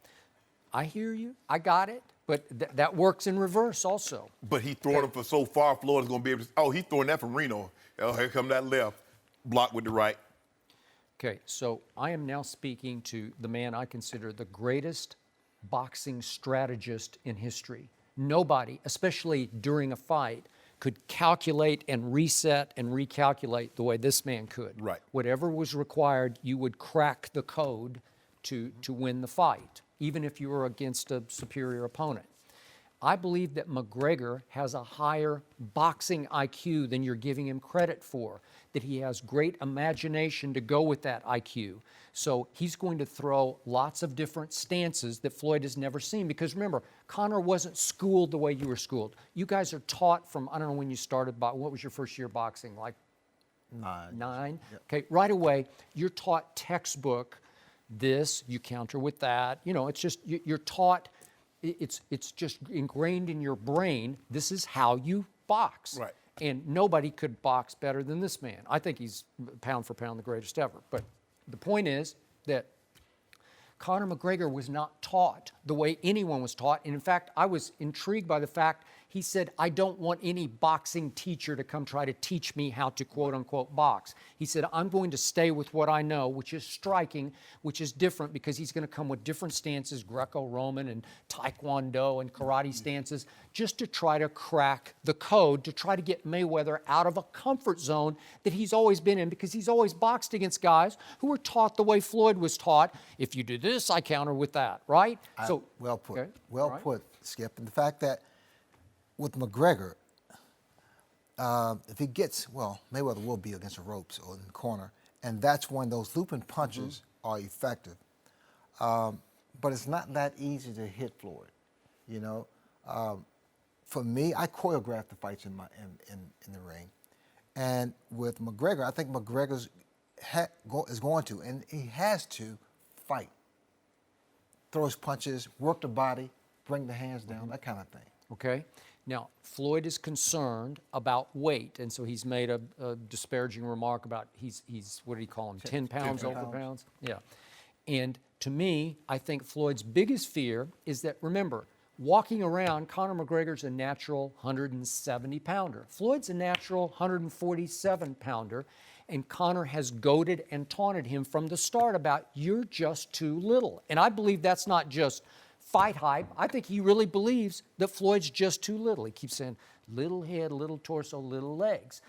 I hear you. I got it. But that works in reverse also. But he throwing it for so far, Floyd is going to be able to, he's throwing that from Reno. Oh, here come that left. Block with the right. Okay, so I am now speaking to the man I consider the greatest boxing strategist in history. Nobody, especially during a fight, could calculate and reset and recalculate the way this man could. Right. Whatever was required, you would crack the code to win the fight, even if you were against a superior opponent. I believe that McGregor has a higher boxing IQ than you're giving him credit for, that he has great imagination to go with that IQ. So he's going to throw lots of different stances that Floyd has never seen. Because remember, Conor wasn't schooled the way you were schooled. You guys are taught from, I don't know when you started, what was your first year boxing? Like 9? Yep. Okay, right away, you're taught textbook this, you counter with that. You know, it's just, you're taught, it's just ingrained in your brain, this is how you box. Right. And nobody could box better than this man. I think he's pound for pound the greatest ever. But the point is that Conor McGregor was not taught the way anyone was taught. And in fact, I was intrigued by the fact he said, I don't want any boxing teacher to come try to teach me how to quote unquote box. He said, I'm going to stay with what I know, which is striking, which is different because he's going to come with different stances, Greco-Roman and Taekwondo and karate stances, just to try to crack the code, to try to get Mayweather out of a comfort zone that he's always been in, because he's always boxed against guys who were taught the way Floyd was taught. If you do this, I counter with that, right? Well put. Okay. Well All right. put, Skip. And the fact that with McGregor, if he gets, well, Mayweather will be against the ropes or in the corner, and that's when those looping punches are effective. But it's not that easy to hit Floyd, you know. For me, I choreograph the fights in the ring, and with McGregor, I think McGregor is going to, and he has to fight, throw his punches, work the body, bring the hands down, that kind of thing. Okay. Now, Floyd is concerned about weight, and so he's made a disparaging remark about he's what did he call him, 10 pounds over pounds? Yeah. And to me, I think Floyd's biggest fear is that, remember, walking around, Conor McGregor's a natural 170-pounder. Floyd's a natural 147-pounder, and Conor has goaded and taunted him from the start about, you're just too little. And I believe that's not just fight hype. I think he really believes that Floyd's just too little. He keeps saying, little head, little torso, little legs.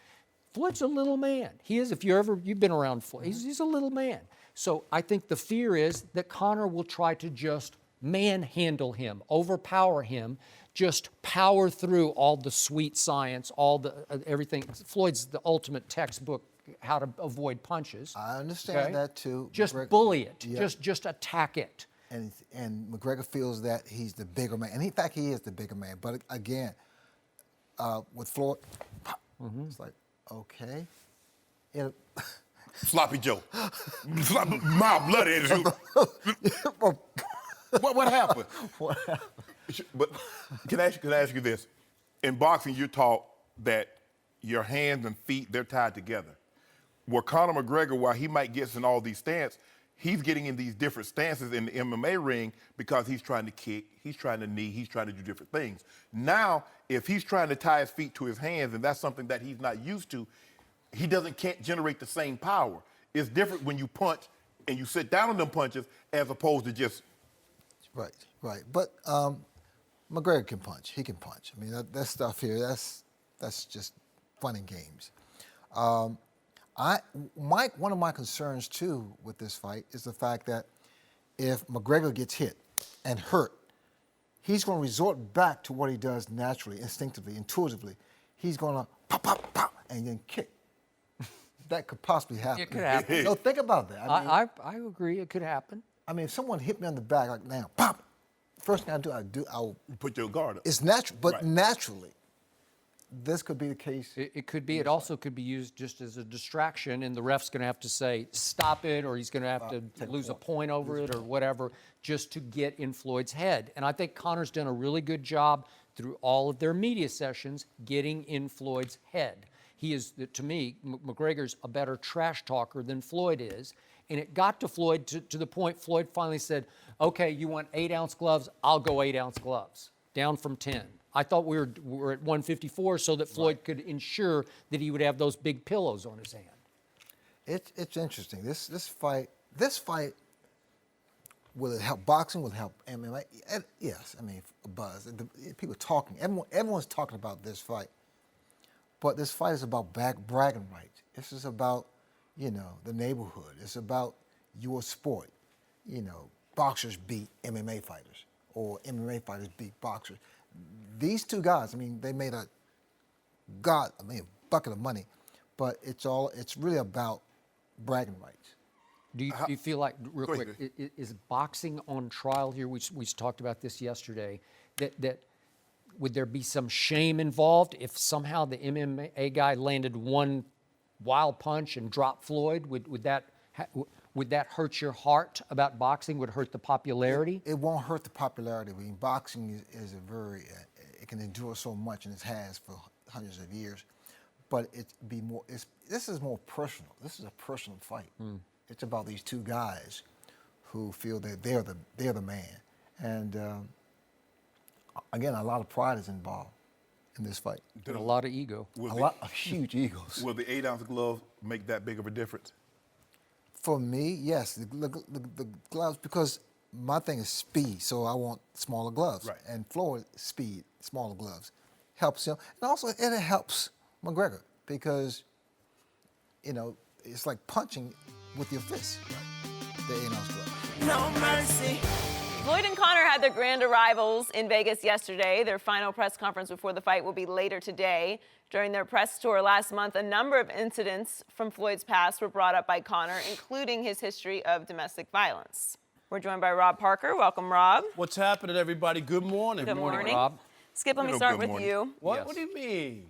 Floyd's a little man. He is, if you've been around Floyd, he's a little man. So I think the fear is that Conor will try to just manhandle him, overpower him, just power through all the sweet science, all the everything. Floyd's the ultimate textbook how to avoid punches. I understand that too. Just McGregor, bully it. yeah. Just attack it. And McGregor feels that he's the bigger man. And in fact, he is the bigger man. But again, with Floyd, it's like, okay. Sloppy Joe. Mouth bloody. What happened? What happened? But can I ask you this? In boxing, you're taught that your hands and feet, they're tied together. Where Conor McGregor, while he might get in all these stances, he's getting in these different stances in the MMA ring because he's trying to kick, he's trying to knee, he's trying to do different things. Now, if he's trying to tie his feet to his hands, and that's something that he's not used to, he can't generate the same power. It's different when you punch and you sit down on them punches as opposed to just... Right. But McGregor can punch. He can punch. I mean, that stuff here, that's just fun and games. One of my concerns, too, with this fight is the fact that if McGregor gets hit and hurt, he's going to resort back to what he does naturally, instinctively, intuitively. He's going to pop, pop, pop, and then kick. That could possibly happen. It could happen. No, think about that. I agree. It could happen. I mean, if someone hit me on the back, like now, pop, first thing I'll Put your guard up. It's natural, but Right. Naturally, this could be the case. It could be. It also could be used just as a distraction, and the ref's going to have to say, stop it, or he's going to have to lose a point over it or whatever, just to get in Floyd's head. And I think Conor's done a really good job through all of their media sessions getting in Floyd's head. He is, to me, McGregor's a better trash talker than Floyd is. And it got to Floyd to the point Floyd finally said, okay, you want 8-ounce gloves? I'll go 8-ounce gloves, down from 10. I thought we were at 154 so that Floyd could ensure that he would have those big pillows on his hand. It's interesting. This fight will it help boxing? Will it help MMA? Yes, I mean a buzz. People talking. Everyone's talking about this fight. But this fight is about bragging rights. This is about, the neighborhood. It's about your sport. Boxers beat MMA fighters, or MMA fighters beat boxers. these two guys, I mean, they made a bucket of money, but it's really about bragging rights. Do you feel like, real Go quick, ahead. is boxing on trial here? We talked about this yesterday. That would there be some shame involved if somehow the MMA guy landed one wild punch and dropped Floyd? Would that hurt your heart about boxing? Would it hurt the popularity? It won't hurt the popularity. I mean, boxing is a very, it can endure so much, and it has for hundreds of years. But this is more personal. This is a personal fight. It's about these two guys who feel that they're the man. And again, a lot of pride is involved in this fight. And a lot of ego. A lot of huge egos. Will the 8-ounce glove make that big of a difference? For me, yes, the gloves, because my thing is speed, so I want smaller gloves. Right. And Floyd, speed, smaller gloves, helps him. And also, it helps McGregor because, it's like punching with your fist, the 8-ounce glove. No mercy. Floyd and Conor had their grand arrivals in Vegas yesterday. Their final press conference before the fight will be later today. During their press tour last month, a number of incidents from Floyd's past were brought up by Conor, including his history of domestic violence. We're joined by Rob Parker. Welcome, Rob. What's happening, everybody? Good morning. Good morning. Rob. Skip, let me Good start with morning. you. What? Yes. What do you mean?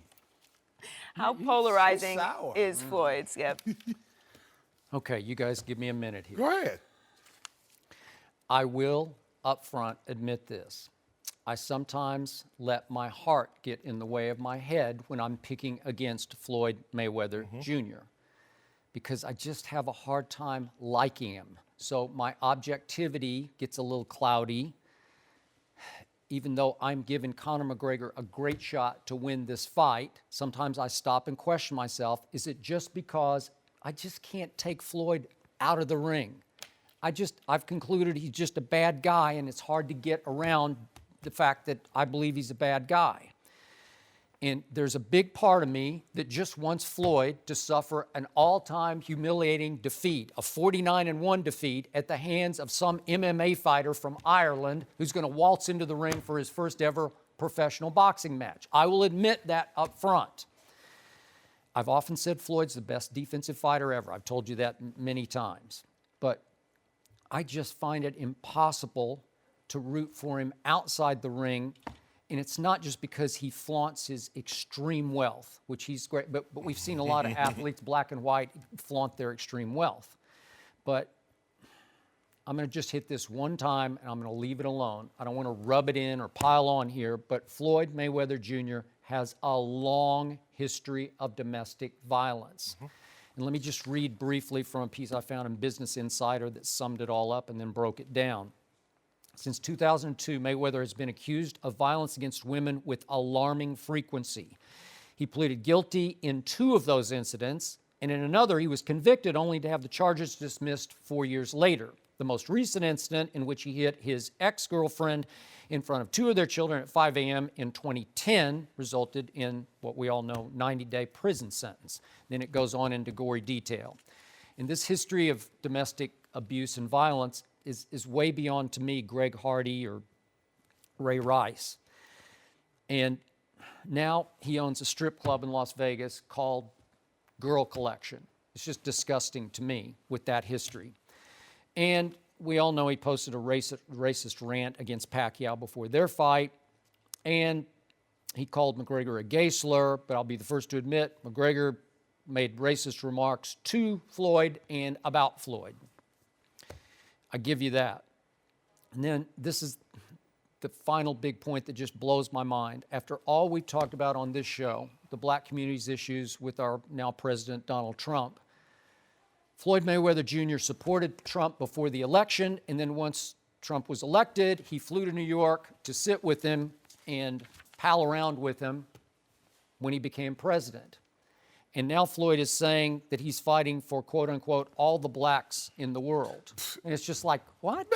How You're so polarizing sour. is Floyd, Skip? Okay, you guys give me a minute here. Go ahead. I will up front admit this. I sometimes let my heart get in the way of my head when I'm picking against Floyd Mayweather Jr. because I just have a hard time liking him. So my objectivity gets a little cloudy. Even though I'm giving Conor McGregor a great shot to win this fight, sometimes I stop and question myself, is it just because I just can't take Floyd out of the ring? I've concluded he's just a bad guy, and it's hard to get around the fact that I believe he's a bad guy. And there's a big part of me that just wants Floyd to suffer an all-time humiliating defeat, a 49-1 defeat at the hands of some MMA fighter from Ireland who's going to waltz into the ring for his first ever professional boxing match. I will admit that up front. I've often said Floyd's the best defensive fighter ever. I've told you that many times. But I just find it impossible to root for him outside the ring. And it's not just because he flaunts his extreme wealth, which he's great, but we've seen a lot of athletes, black and white, flaunt their extreme wealth. But I'm going to just hit this one time, and I'm going to leave it alone. I don't want to rub it in or pile on here, but Floyd Mayweather Jr. has a long history of domestic violence. And let me just read briefly from a piece I found in Business Insider that summed it all up and then broke it down. Since 2002, Mayweather has been accused of violence against women with alarming frequency. He pleaded guilty in 2 of those incidents, and in another, he was convicted only to have the charges dismissed 4 years later. The most recent incident, in which he hit his ex-girlfriend in front of 2 of their children at 5 a.m. in 2010, resulted in what we all know, 90-day prison sentence. Then it goes on into gory detail. And this history of domestic abuse and violence is way beyond, to me, Greg Hardy or Ray Rice. And now he owns a strip club in Las Vegas called Girl Collection. It's just disgusting to me with that history. And we all know he posted a racist rant against Pacquiao before their fight. And he called McGregor a gay slur, but I'll be the first to admit McGregor made racist remarks to Floyd and about Floyd. I give you that. And then this is the final big point that just blows my mind. After all we've talked about on this show, the black community's issues with our now president, Donald Trump, Floyd Mayweather Jr. supported Trump before the election, and then once Trump was elected, he flew to New York to sit with him and pal around with him when he became president. And now Floyd is saying that he's fighting for, quote unquote, all the blacks in the world. And it's just like, what?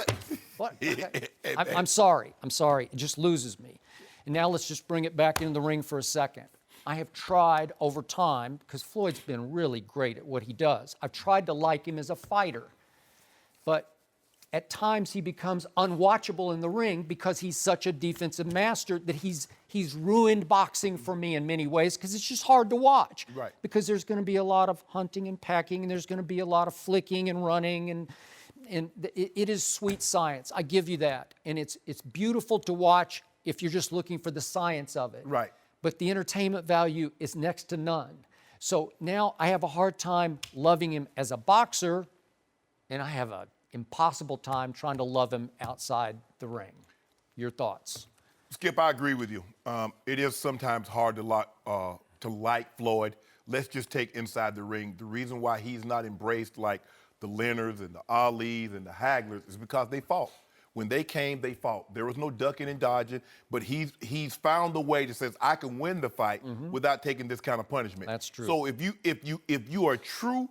What? Okay. I'm sorry. It just loses me. And now let's just bring it back into the ring for a second. I have tried over time, because Floyd's been really great at what he does. I've tried to like him as a fighter. But at times he becomes unwatchable in the ring because he's such a defensive master that he's ruined boxing for me in many ways because it's just hard to watch. Right. Because there's going to be a lot of hunting and packing, and there's going to be a lot of flicking and running, and it is sweet science. I give you that, and it's beautiful to watch if you're just looking for the science of it. Right. But the entertainment value is next to none. So now I have a hard time loving him as a boxer, and I have an impossible time trying to love him outside the ring. Your thoughts? Skip, I agree with you. It is sometimes hard to like Floyd. Let's just take inside the ring. The reason why he's not embraced like the Leonards and the Alis and the Haglers is because they fought. When they came, they fought. There was no ducking and dodging, but he's found a way that says I can win the fight without taking this kind of punishment. That's true. So if you are a true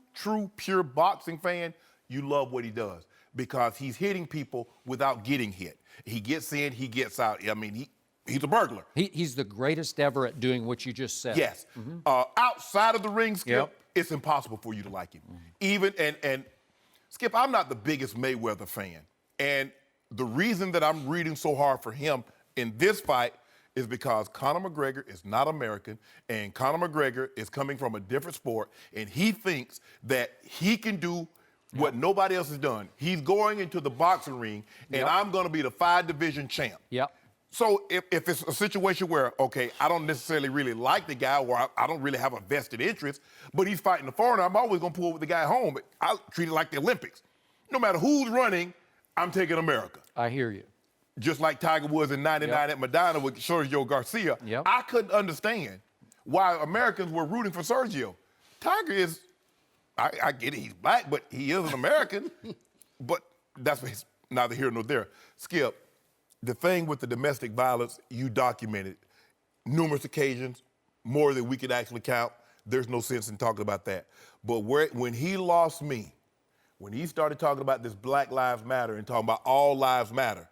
pure boxing fan, you love what he does because he's hitting people without getting hit. He gets in, he gets out. I mean, he's a burglar. He's the greatest ever at doing what you just said. Yes. Outside of the ring, Skip, Yep. it's impossible for you to like him. Even and Skip, I'm not the biggest Mayweather fan, and the reason that I'm reading so hard for him in this fight is because Conor McGregor is not American, and Conor McGregor is coming from a different sport, and he thinks that he can do what nobody else has done. He's going into the boxing ring, and I'm going to be the 5-division champ. Yep. So if it's a situation where, okay, I don't necessarily really like the guy or I don't really have a vested interest, but he's fighting a foreigner, I'm always going to pull with the guy home. I'll treat it like the Olympics. No matter who's running, I'm taking America. I hear you. Just like Tiger Woods in 99 at Medina with Sergio Garcia. Yep. I couldn't understand why Americans were rooting for Sergio. Tiger is, I get it, he's black, but he is an American. But that's neither here nor there. Skip, the thing with the domestic violence, you documented numerous occasions, more than we could actually count. There's no sense in talking about that. But when he lost me, when he started talking about this Black Lives Matter and talking about all lives matter,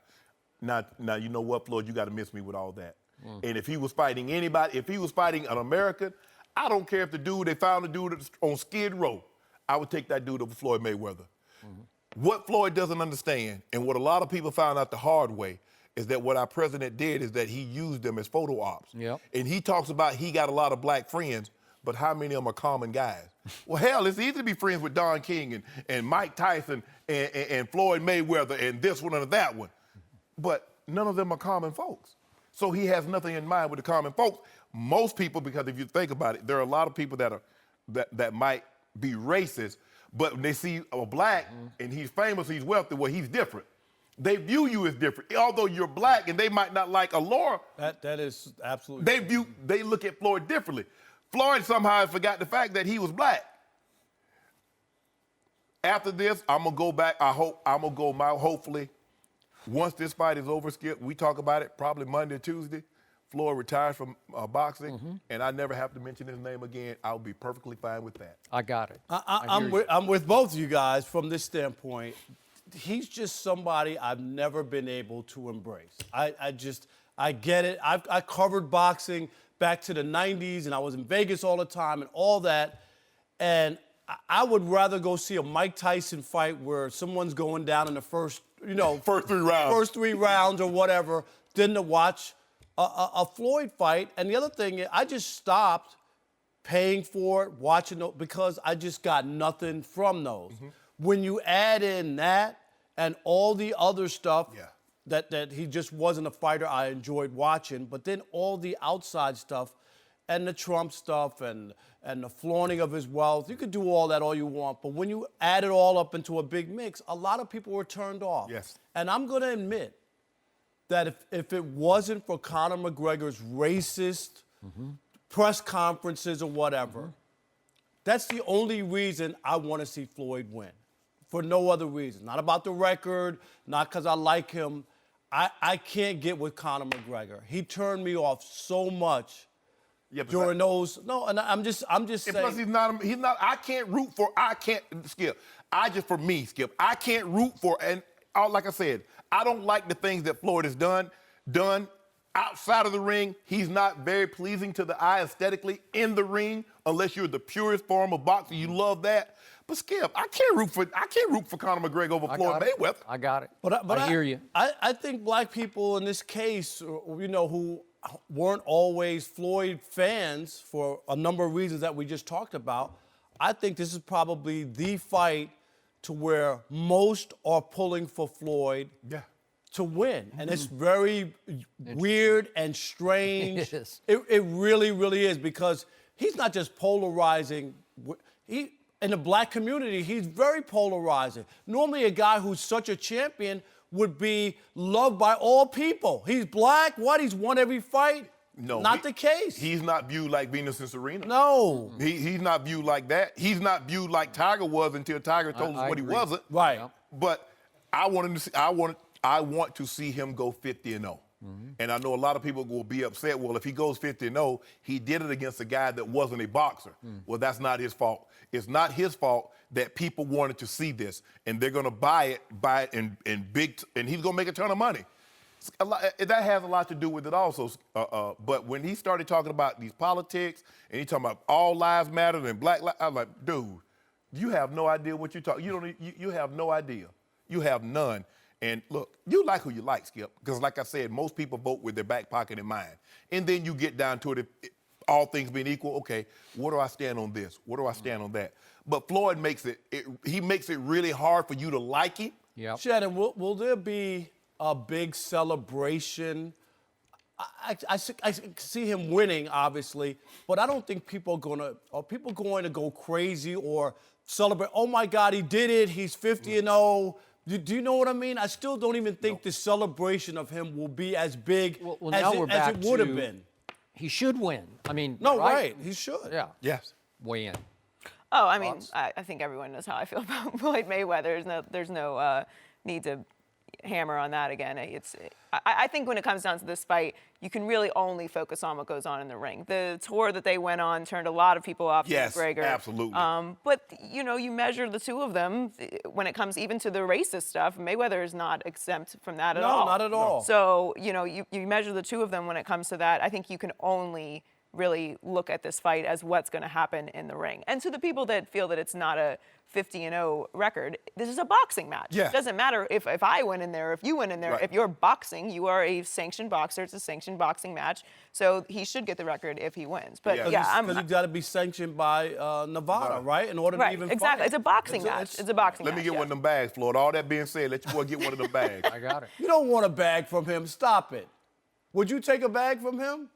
now you know what, Floyd, you got to miss me with all that. And if he was fighting anybody, if he was fighting an American, I don't care if they found the dude on Skid Row, I would take that dude over Floyd Mayweather. What Floyd doesn't understand, and what a lot of people found out the hard way, is that what our president did is that he used them as photo ops. Yep. And he talks about he got a lot of black friends, but how many of them are common guys? Well, hell, it's easy to be friends with Don King and Mike Tyson and Floyd Mayweather and this one and that one. But none of them are common folks. So he has nothing in mind with the common folks. Most people, because if you think about it, there are a lot of people that might be racist, but when they see a black and he's famous, he's wealthy, well, he's different. They view you as different. Although you're black and they might not like Allure. That is absolutely They look at Floyd differently. Floyd somehow forgot the fact that he was black. After this, I'm gonna go back. Hopefully, once this fight is over, Skip, we talk about it probably Monday or Tuesday. Floyd retires from boxing, and I never have to mention his name again. I'll be perfectly fine with that. I got it. I'm with both of you guys from this standpoint. He's just somebody I've never been able to embrace. I get it. I covered boxing back to the 90s, and I was in Vegas all the time and all that. And I would rather go see a Mike Tyson fight where someone's going down in the first 3 rounds. First 3 rounds or whatever, than to watch a Floyd fight. And the other thing is, I just stopped paying for it, watching it, because I just got nothing from those. When you add in that and all the other stuff, that he just wasn't a fighter I enjoyed watching, but then all the outside stuff and the Trump stuff and the flaunting of his wealth, you could do all that all you want, but when you add it all up into a big mix, a lot of people were turned off. Yes. And I'm going to admit that if it wasn't for Conor McGregor's racist press conferences or whatever, that's the only reason I want to see Floyd win. For no other reason. Not about the record, not because I like him. I can't get with Conor McGregor. He turned me off so much during those. No, and I'm just saying. Plus, he's not. I can't root for. Skip. Skip. I can't root for. And like I said, I don't like the things that Floyd has done outside of the ring. He's not very pleasing to the eye aesthetically in the ring, unless you're the purest form of boxing. You love that. But Skip, I can't root for Conor McGregor over Floyd Mayweather. I got it. But I hear you. I think black people in this case, who weren't always Floyd fans for a number of reasons that we just talked about, I think this is probably the fight to where most are pulling for Floyd to win. And it's very weird and strange. It is. It really, really is, because he's not just polarizing. In the black community, he's very polarizing. Normally, a guy who's such a champion would be loved by all people. He's black. What? He's won every fight? No, not the case. He's not viewed like Venus and Serena. No. He's not viewed like that. He's not viewed like Tiger was until Tiger told us what agree. he wasn't. Right. But I want to see him go 50-0. And I know a lot of people will be upset. Well, if he goes 50-0, he did it against a guy that wasn't a boxer. Well, that's not his fault. It's not his fault that people wanted to see this, and they're going to buy it in big, and he's going to make a ton of money. That has a lot to do with it also. But when he started talking about these politics, and he talking about all lives matter and black lives, I was like, dude, you have no idea what you're talking. You have no idea. You have none. And look, you like who you like, Skip, because like I said, most people vote with their back pocket in mind. And then you get down to it, all things being equal, okay, where do I stand on this? Where do I stand on that? But Floyd makes it really hard for you to like him. Yep. Shannon, will there be a big celebration? I see him winning, obviously, but I don't think people are going to go crazy or celebrate, oh my God, he did it, he's 50-0. Do you know what I mean? I still don't even think the celebration of him will be as big as it would have been. He should win. I mean, no, right? He should. Yeah. Yes. Weigh in. Oh, I mean, I think everyone knows how I feel about Floyd Mayweather. There's no need to hammer on that again. I think when it comes down to this fight, you can really only focus on what goes on in the ring. The tour that they went on turned a lot of people off McGregor. Yes, absolutely. But, you measure the two of them when it comes even to the racist stuff. Mayweather is not exempt from that at all. No, not at all. So, you measure the two of them when it comes to that. I think you can only really look at this fight as what's going to happen in the ring. And to the people that feel that it's not a 50-0 record, this is a boxing match. Yeah. It doesn't matter if I went in there, if you went in there. Right. If you're boxing, you are a sanctioned boxer. It's a sanctioned boxing match. So he should get the record if he wins. But because you've got to be sanctioned by Nevada, right? In order to even exactly. fight. It's a boxing match. It's a boxing match. Let me get one of them bags, Floyd. All that being said, let your boy get one of them bags. I got it. You don't want a bag from him. Stop it. Would you take a bag from him?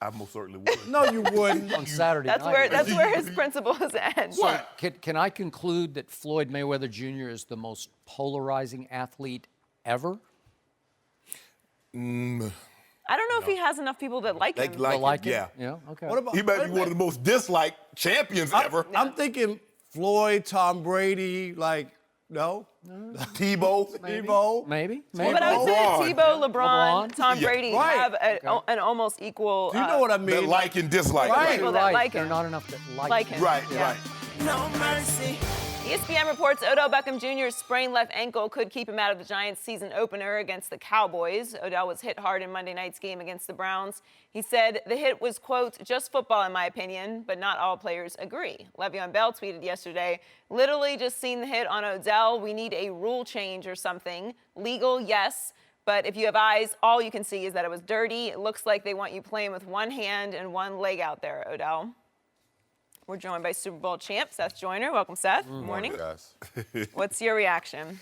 I most certainly would. No, you wouldn't. On Saturday night. That's where his principles end. What? Can I conclude that Floyd Mayweather Jr. is the most polarizing athlete ever? I don't know if he has enough people that like him. Like him? Yeah. Yeah. Okay. What about, He might be one of the most disliked champions ever. I'm thinking Floyd, Tom Brady, no? Tebow. Maybe. But I would say LeBron. Tebow, LeBron, Tom Yeah. Brady Right. have an almost equal. Do you know what I mean? That like and dislike. Right. People that like There are him. not enough that Like him. Right, Yeah. right. No mercy. ESPN reports Odell Beckham Jr.'s sprained left ankle could keep him out of the Giants' season opener against the Cowboys. Odell was hit hard in Monday night's game against the Browns. He said the hit was, quote, just football in my opinion, but not all players agree. Le'Veon Bell tweeted yesterday, literally just seen the hit on Odell. We need a rule change or something. Legal, yes. But if you have eyes, all you can see is that it was dirty. It looks like they want you playing with one hand and one leg out there, Odell. We're joined by Super Bowl champ Seth Joyner. Welcome, Seth. Good morning. Guys. What's your reaction?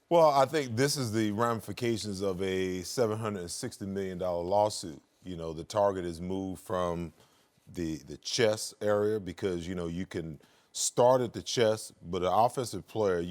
Well, I think this is the ramifications of a $760 million lawsuit. The target is moved from the chest area because, you can start at the chest, but an offensive player,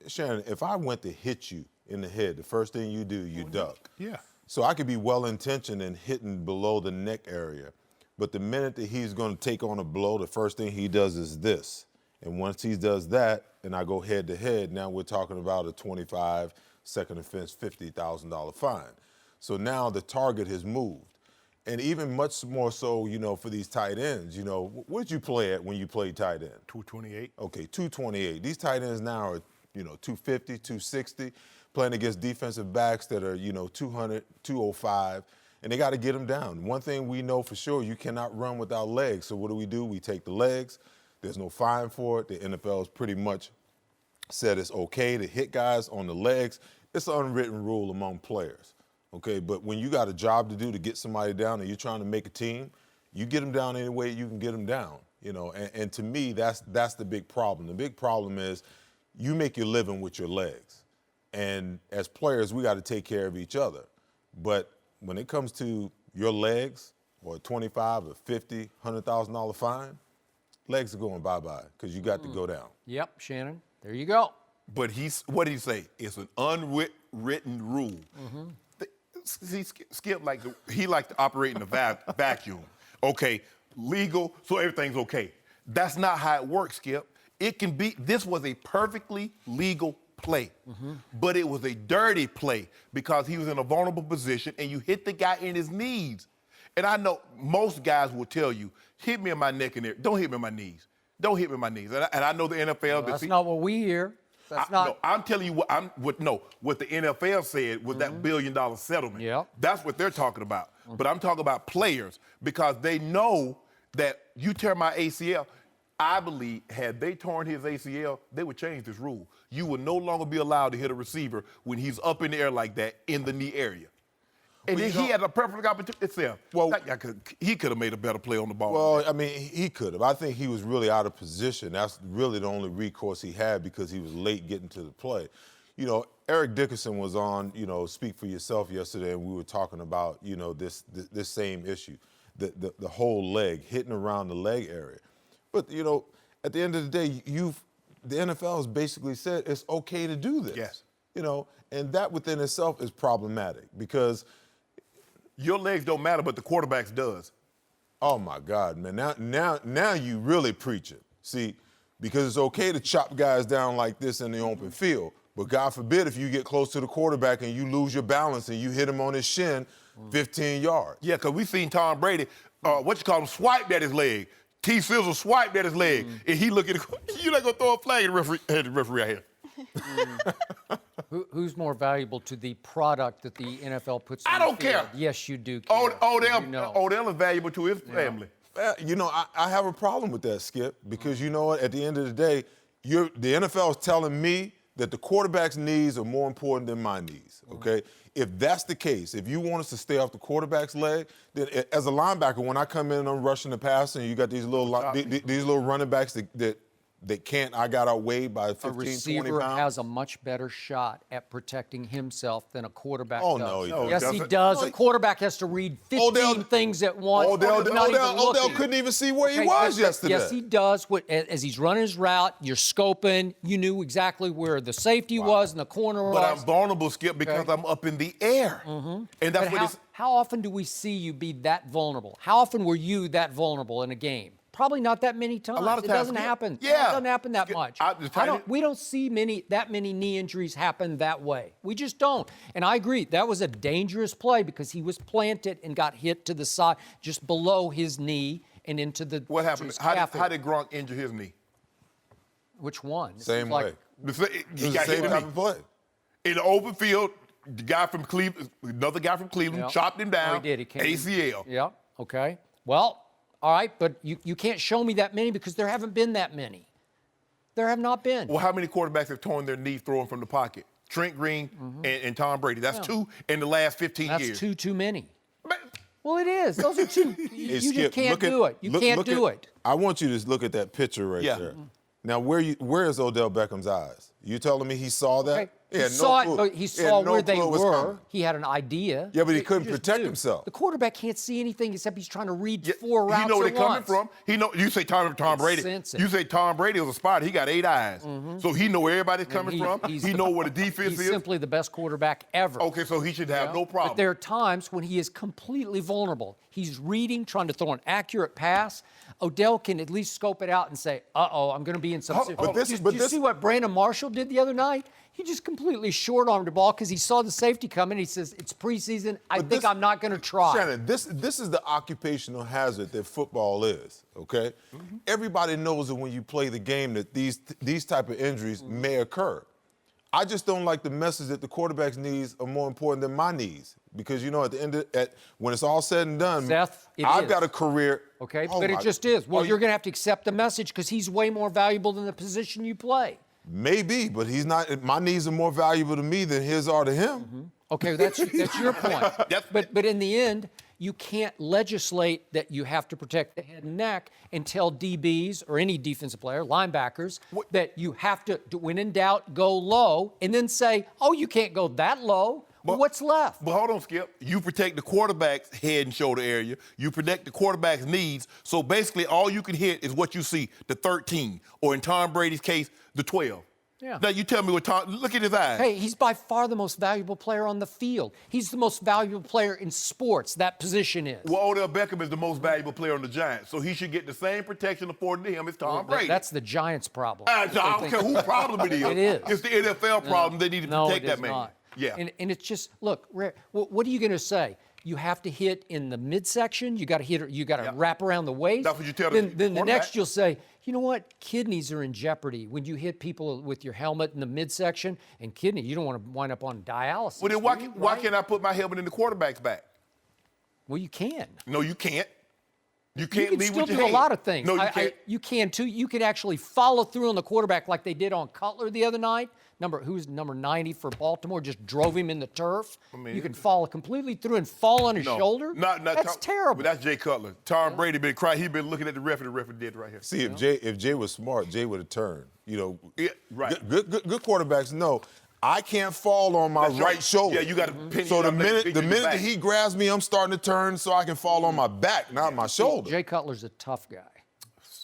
Shannon, if I went to hit you in the head, the first thing you do, you duck. Yeah. So I could be well-intentioned in hitting below the neck area. But the minute that he's going to take on a blow, the first thing he does is this. And once he does that, and I go head-to-head, now we're talking about a 25-second offense, $50,000 fine. So now the target has moved. And even much more so, for these tight ends, where'd you play at when you played tight end? 228. Okay, 228. These tight ends now are, 250, 260, playing against defensive backs that are, 200, 205. And they got to get them down. One thing we know for sure, you cannot run without legs. So what do? We take the legs. There's no fine for it. The NFL has pretty much said it's okay to hit guys on the legs. It's an unwritten rule among players, okay? But when you got a job to do to get somebody down and you're trying to make a team, you get them down any way you can get them down, you know? And to me, that's the big problem. The big problem is you make your living with your legs. And as players, we got to take care of each other. But when it comes to your legs or a $25 or $50, $100,000 fine, legs are going bye-bye because you got to go down. Yep, Shannon. There you go. But what did he say? It's an unwritten rule. See, Skip he likes to operate in a vacuum. Okay, legal, so everything's okay. That's not how it works, Skip. It can be. This was a perfectly legal play, but it was a dirty play because he was in a vulnerable position and you hit the guy in his knees. And I know most guys will tell you, hit me in my neck and there. Don't hit me in my knees. Don't hit me in my knees. And I know the NFL. Well, that's not what we hear. That's not. No, I'm telling you what the NFL said was that $1 billion settlement. Yep. That's what they're talking about. But I'm talking about players because they know that you tear my ACL. I believe had they torn his ACL, they would change this rule. You would no longer be allowed to hit a receiver when he's up in the air like that in the knee area. And then he had a perfect opportunity itself. Well, he could have made a better play on the ball. Well, I mean, he could have. I think he was really out of position. That's really the only recourse he had because he was late getting to the play. You know, Eric Dickerson was on, Speak for Yourself yesterday, and we were talking about, this same issue, the whole leg, hitting around the leg area. But, at the end of the day, the NFL has basically said it's okay to do this. Yes. And that within itself is problematic because your legs don't matter, but the quarterback's does. Oh my God, man! Now you really preaching. See, because it's okay to chop guys down like this in the open field, but God forbid if you get close to the quarterback and you lose your balance and you hit him on his shin, 15 yards. Yeah, because we seen Tom Brady, swipe at his leg. T-Sizzle swiped at his leg, and he look at it. You're not gonna throw a flag at the referee out here. Who's more valuable to the product that the NFL puts I on the don't care. field? Yes, you do care. Odell is valuable to his family. I have a problem with that, Skip, because you know what? At the end of the day, the NFL is telling me that the quarterback's knees are more important than my knees, okay? If that's the case, if you want us to stay off the quarterback's leg, then as a linebacker, when I come in and I'm rushing the pass and you got these little running backs that can't, I got outweighed by 15, 20 pounds. A receiver has a much better shot at protecting himself than a quarterback does. No, yes, he does. A quarterback has to read 15 things at once. Odell couldn't even see where he was yesterday. Yes, he does. As he's running his route, you're scoping. You knew exactly where the safety was and the corner was. But I'm vulnerable, Skip, because I'm up in the air. And that's how often do we see you be that vulnerable? How often were you that vulnerable in a game? Probably not that many times. A lot of times. It doesn't happen. Yeah. It doesn't happen that much. We don't see that many knee injuries happen that way. We just don't. And I agree, that was a dangerous play because he was planted and got hit to the side, just below his knee and into the. What happened? How did Gronk injure his knee? Which one? Same way. He got hit in the knee. Play. In the open field, another guy from Cleveland, chopped him down. Oh, he did. He came ACL. Yeah. Okay. Well. All right, but you can't show me that many because there haven't been that many. There have not been. Well, how many quarterbacks have torn their knee throwing from the pocket? Trent Green and Tom Brady. That's two in the last 15 years. That's too many. Well, it is. Those are two. You just can't do it. You can't do it. I want you to look at that picture right there. Now, where is Odell Beckham's eyes? You telling me he saw that? Okay. He saw where they were. He had an idea. Yeah, but he couldn't protect himself. The quarterback can't see anything except he's trying to read 4 routes He know where they're coming from. You say Tom Brady. You say Tom Brady was a spotter. He got 8 eyes. So he know where everybody's coming from. He know where the defense is. He's simply the best quarterback ever. Okay, so he should have no problem. But there are times when he is completely vulnerable. He's reading, trying to throw an accurate pass. Odell can at least scope it out and say, I'm going to be in some situation. Did you see what Brandon Marshall did the other night? He just completely short-armed the ball because he saw the safety coming. He says, it's preseason. I think I'm not going to try. Shannon, this is the occupational hazard that football is, okay? Everybody knows that when you play the game that these type of injuries may occur. I just don't like the message that the quarterback's knees are more important than my knees because you know when it's all said and done, Seth, I've got a career. Okay, Oh but it my- just is. Well, Oh, you're going to have to accept the message because he's way more valuable than the position you play. Maybe, but he's not. My needs are more valuable to me than his are to him. Okay, that's your point. But in the end, you can't legislate that you have to protect the head and neck and tell DBs or any defensive player, linebackers, that you have to, when in doubt, go low, and then say, oh, you can't go that low. Well, what's left? But hold on, Skip. You protect the quarterback's head and shoulder area. You protect the quarterback's knees. So basically, all you can hit is what you see, the 13, or in Tom Brady's case, the 12. Yeah. Now, you tell me what Tom, look at his eyes. Hey, he's by far the most valuable player on the field. He's the most valuable player in sports, that position is. Well, Odell Beckham is the most valuable player on the Giants, so he should get the same protection afforded to him as Tom Brady. That's the Giants' problem. I don't care whose problem it is. It is. It's the NFL problem. They need to protect that man. Not. Yeah. And it's just, look, what are you going to say? You have to hit in the midsection. You got to hit. You got to wrap around the waist. That's what you tell then, the then the quarterback. next you'll say, you know what? Kidneys are in jeopardy when you hit people with your helmet in the midsection and kidney. You don't want to wind up on dialysis. Well, then why can't I put my helmet in the quarterback's back? Well, you can. No, you can't. You You can't can lead still with your do a head. lot of things. No, you can't. You can too. You can actually follow through on the quarterback like they did on Cutler the other night. Who's number 90 for Baltimore? Just drove him in the turf. You can follow completely through and fall on his shoulder. That's terrible. But that's Jay Cutler. Tom Brady been crying. He been looking at the ref, and the ref did right here. See, if Jay was smart, Jay would have turned. You know, Yeah, right. Good quarterbacks know I can't fall on my That's right shoulder. Yeah, you got to pin. So the minute your that back. he grabs me, I'm starting to turn so I can fall on my back, not my shoulder. Jay Cutler's a tough guy.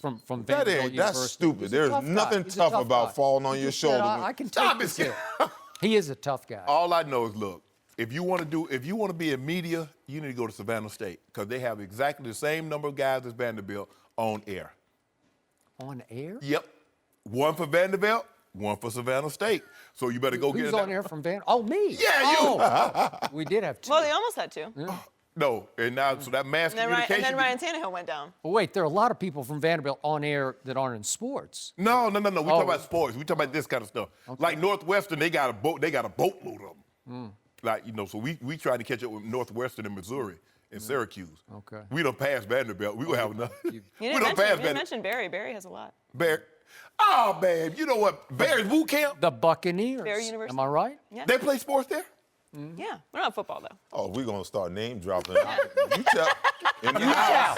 From That Vanderbilt ain't. That's University. stupid. He's a There's tough guy. nothing He's a tough guy. about falling on He your just said, shoulder. I can Stop take it. this. He is a tough guy. All I know is, look, if you want to be in media, you need to go to Savannah State because they have exactly the same number of guys as Vanderbilt on air. On air? Yep, one for Vanderbilt, one for Savannah State. So you better go get Who's it. on air from Van? Oh, me. Yeah, you. Oh. We did have two. Well, they almost had to. No, and now so that mass And communication. then Ryan Tannehill went down. Well, wait, there are a lot of people from Vanderbilt on air that aren't in sports. No. We talk about sports. We talk about this kind of stuff. Like Northwestern, they got a boatload of them. Like so we try to catch up with Northwestern in Missouri and Syracuse. Okay. We don't pass Vanderbilt. We gonna have enough. You didn't mention Barry. Barry has a lot. Barry. Oh, babe, you know what? Barry's boot camp. The Buccaneers. Barry University. Am I right? Yeah. They play sports there. Yeah. We're not football though. Oh, we're gonna start name dropping. UTEP in the house.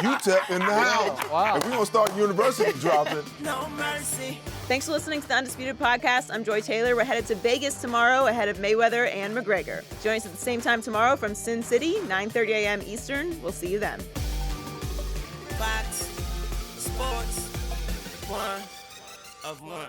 UTEP in the house. Wow. And we're gonna start university dropping. No mercy. Thanks for listening to the Undisputed Podcast. I'm Joy Taylor. We're headed to Vegas tomorrow ahead of Mayweather and McGregor. Join us at the same time tomorrow from Sin City, 9:30 a.m. Eastern. We'll see you then. Fox Sports. One of one.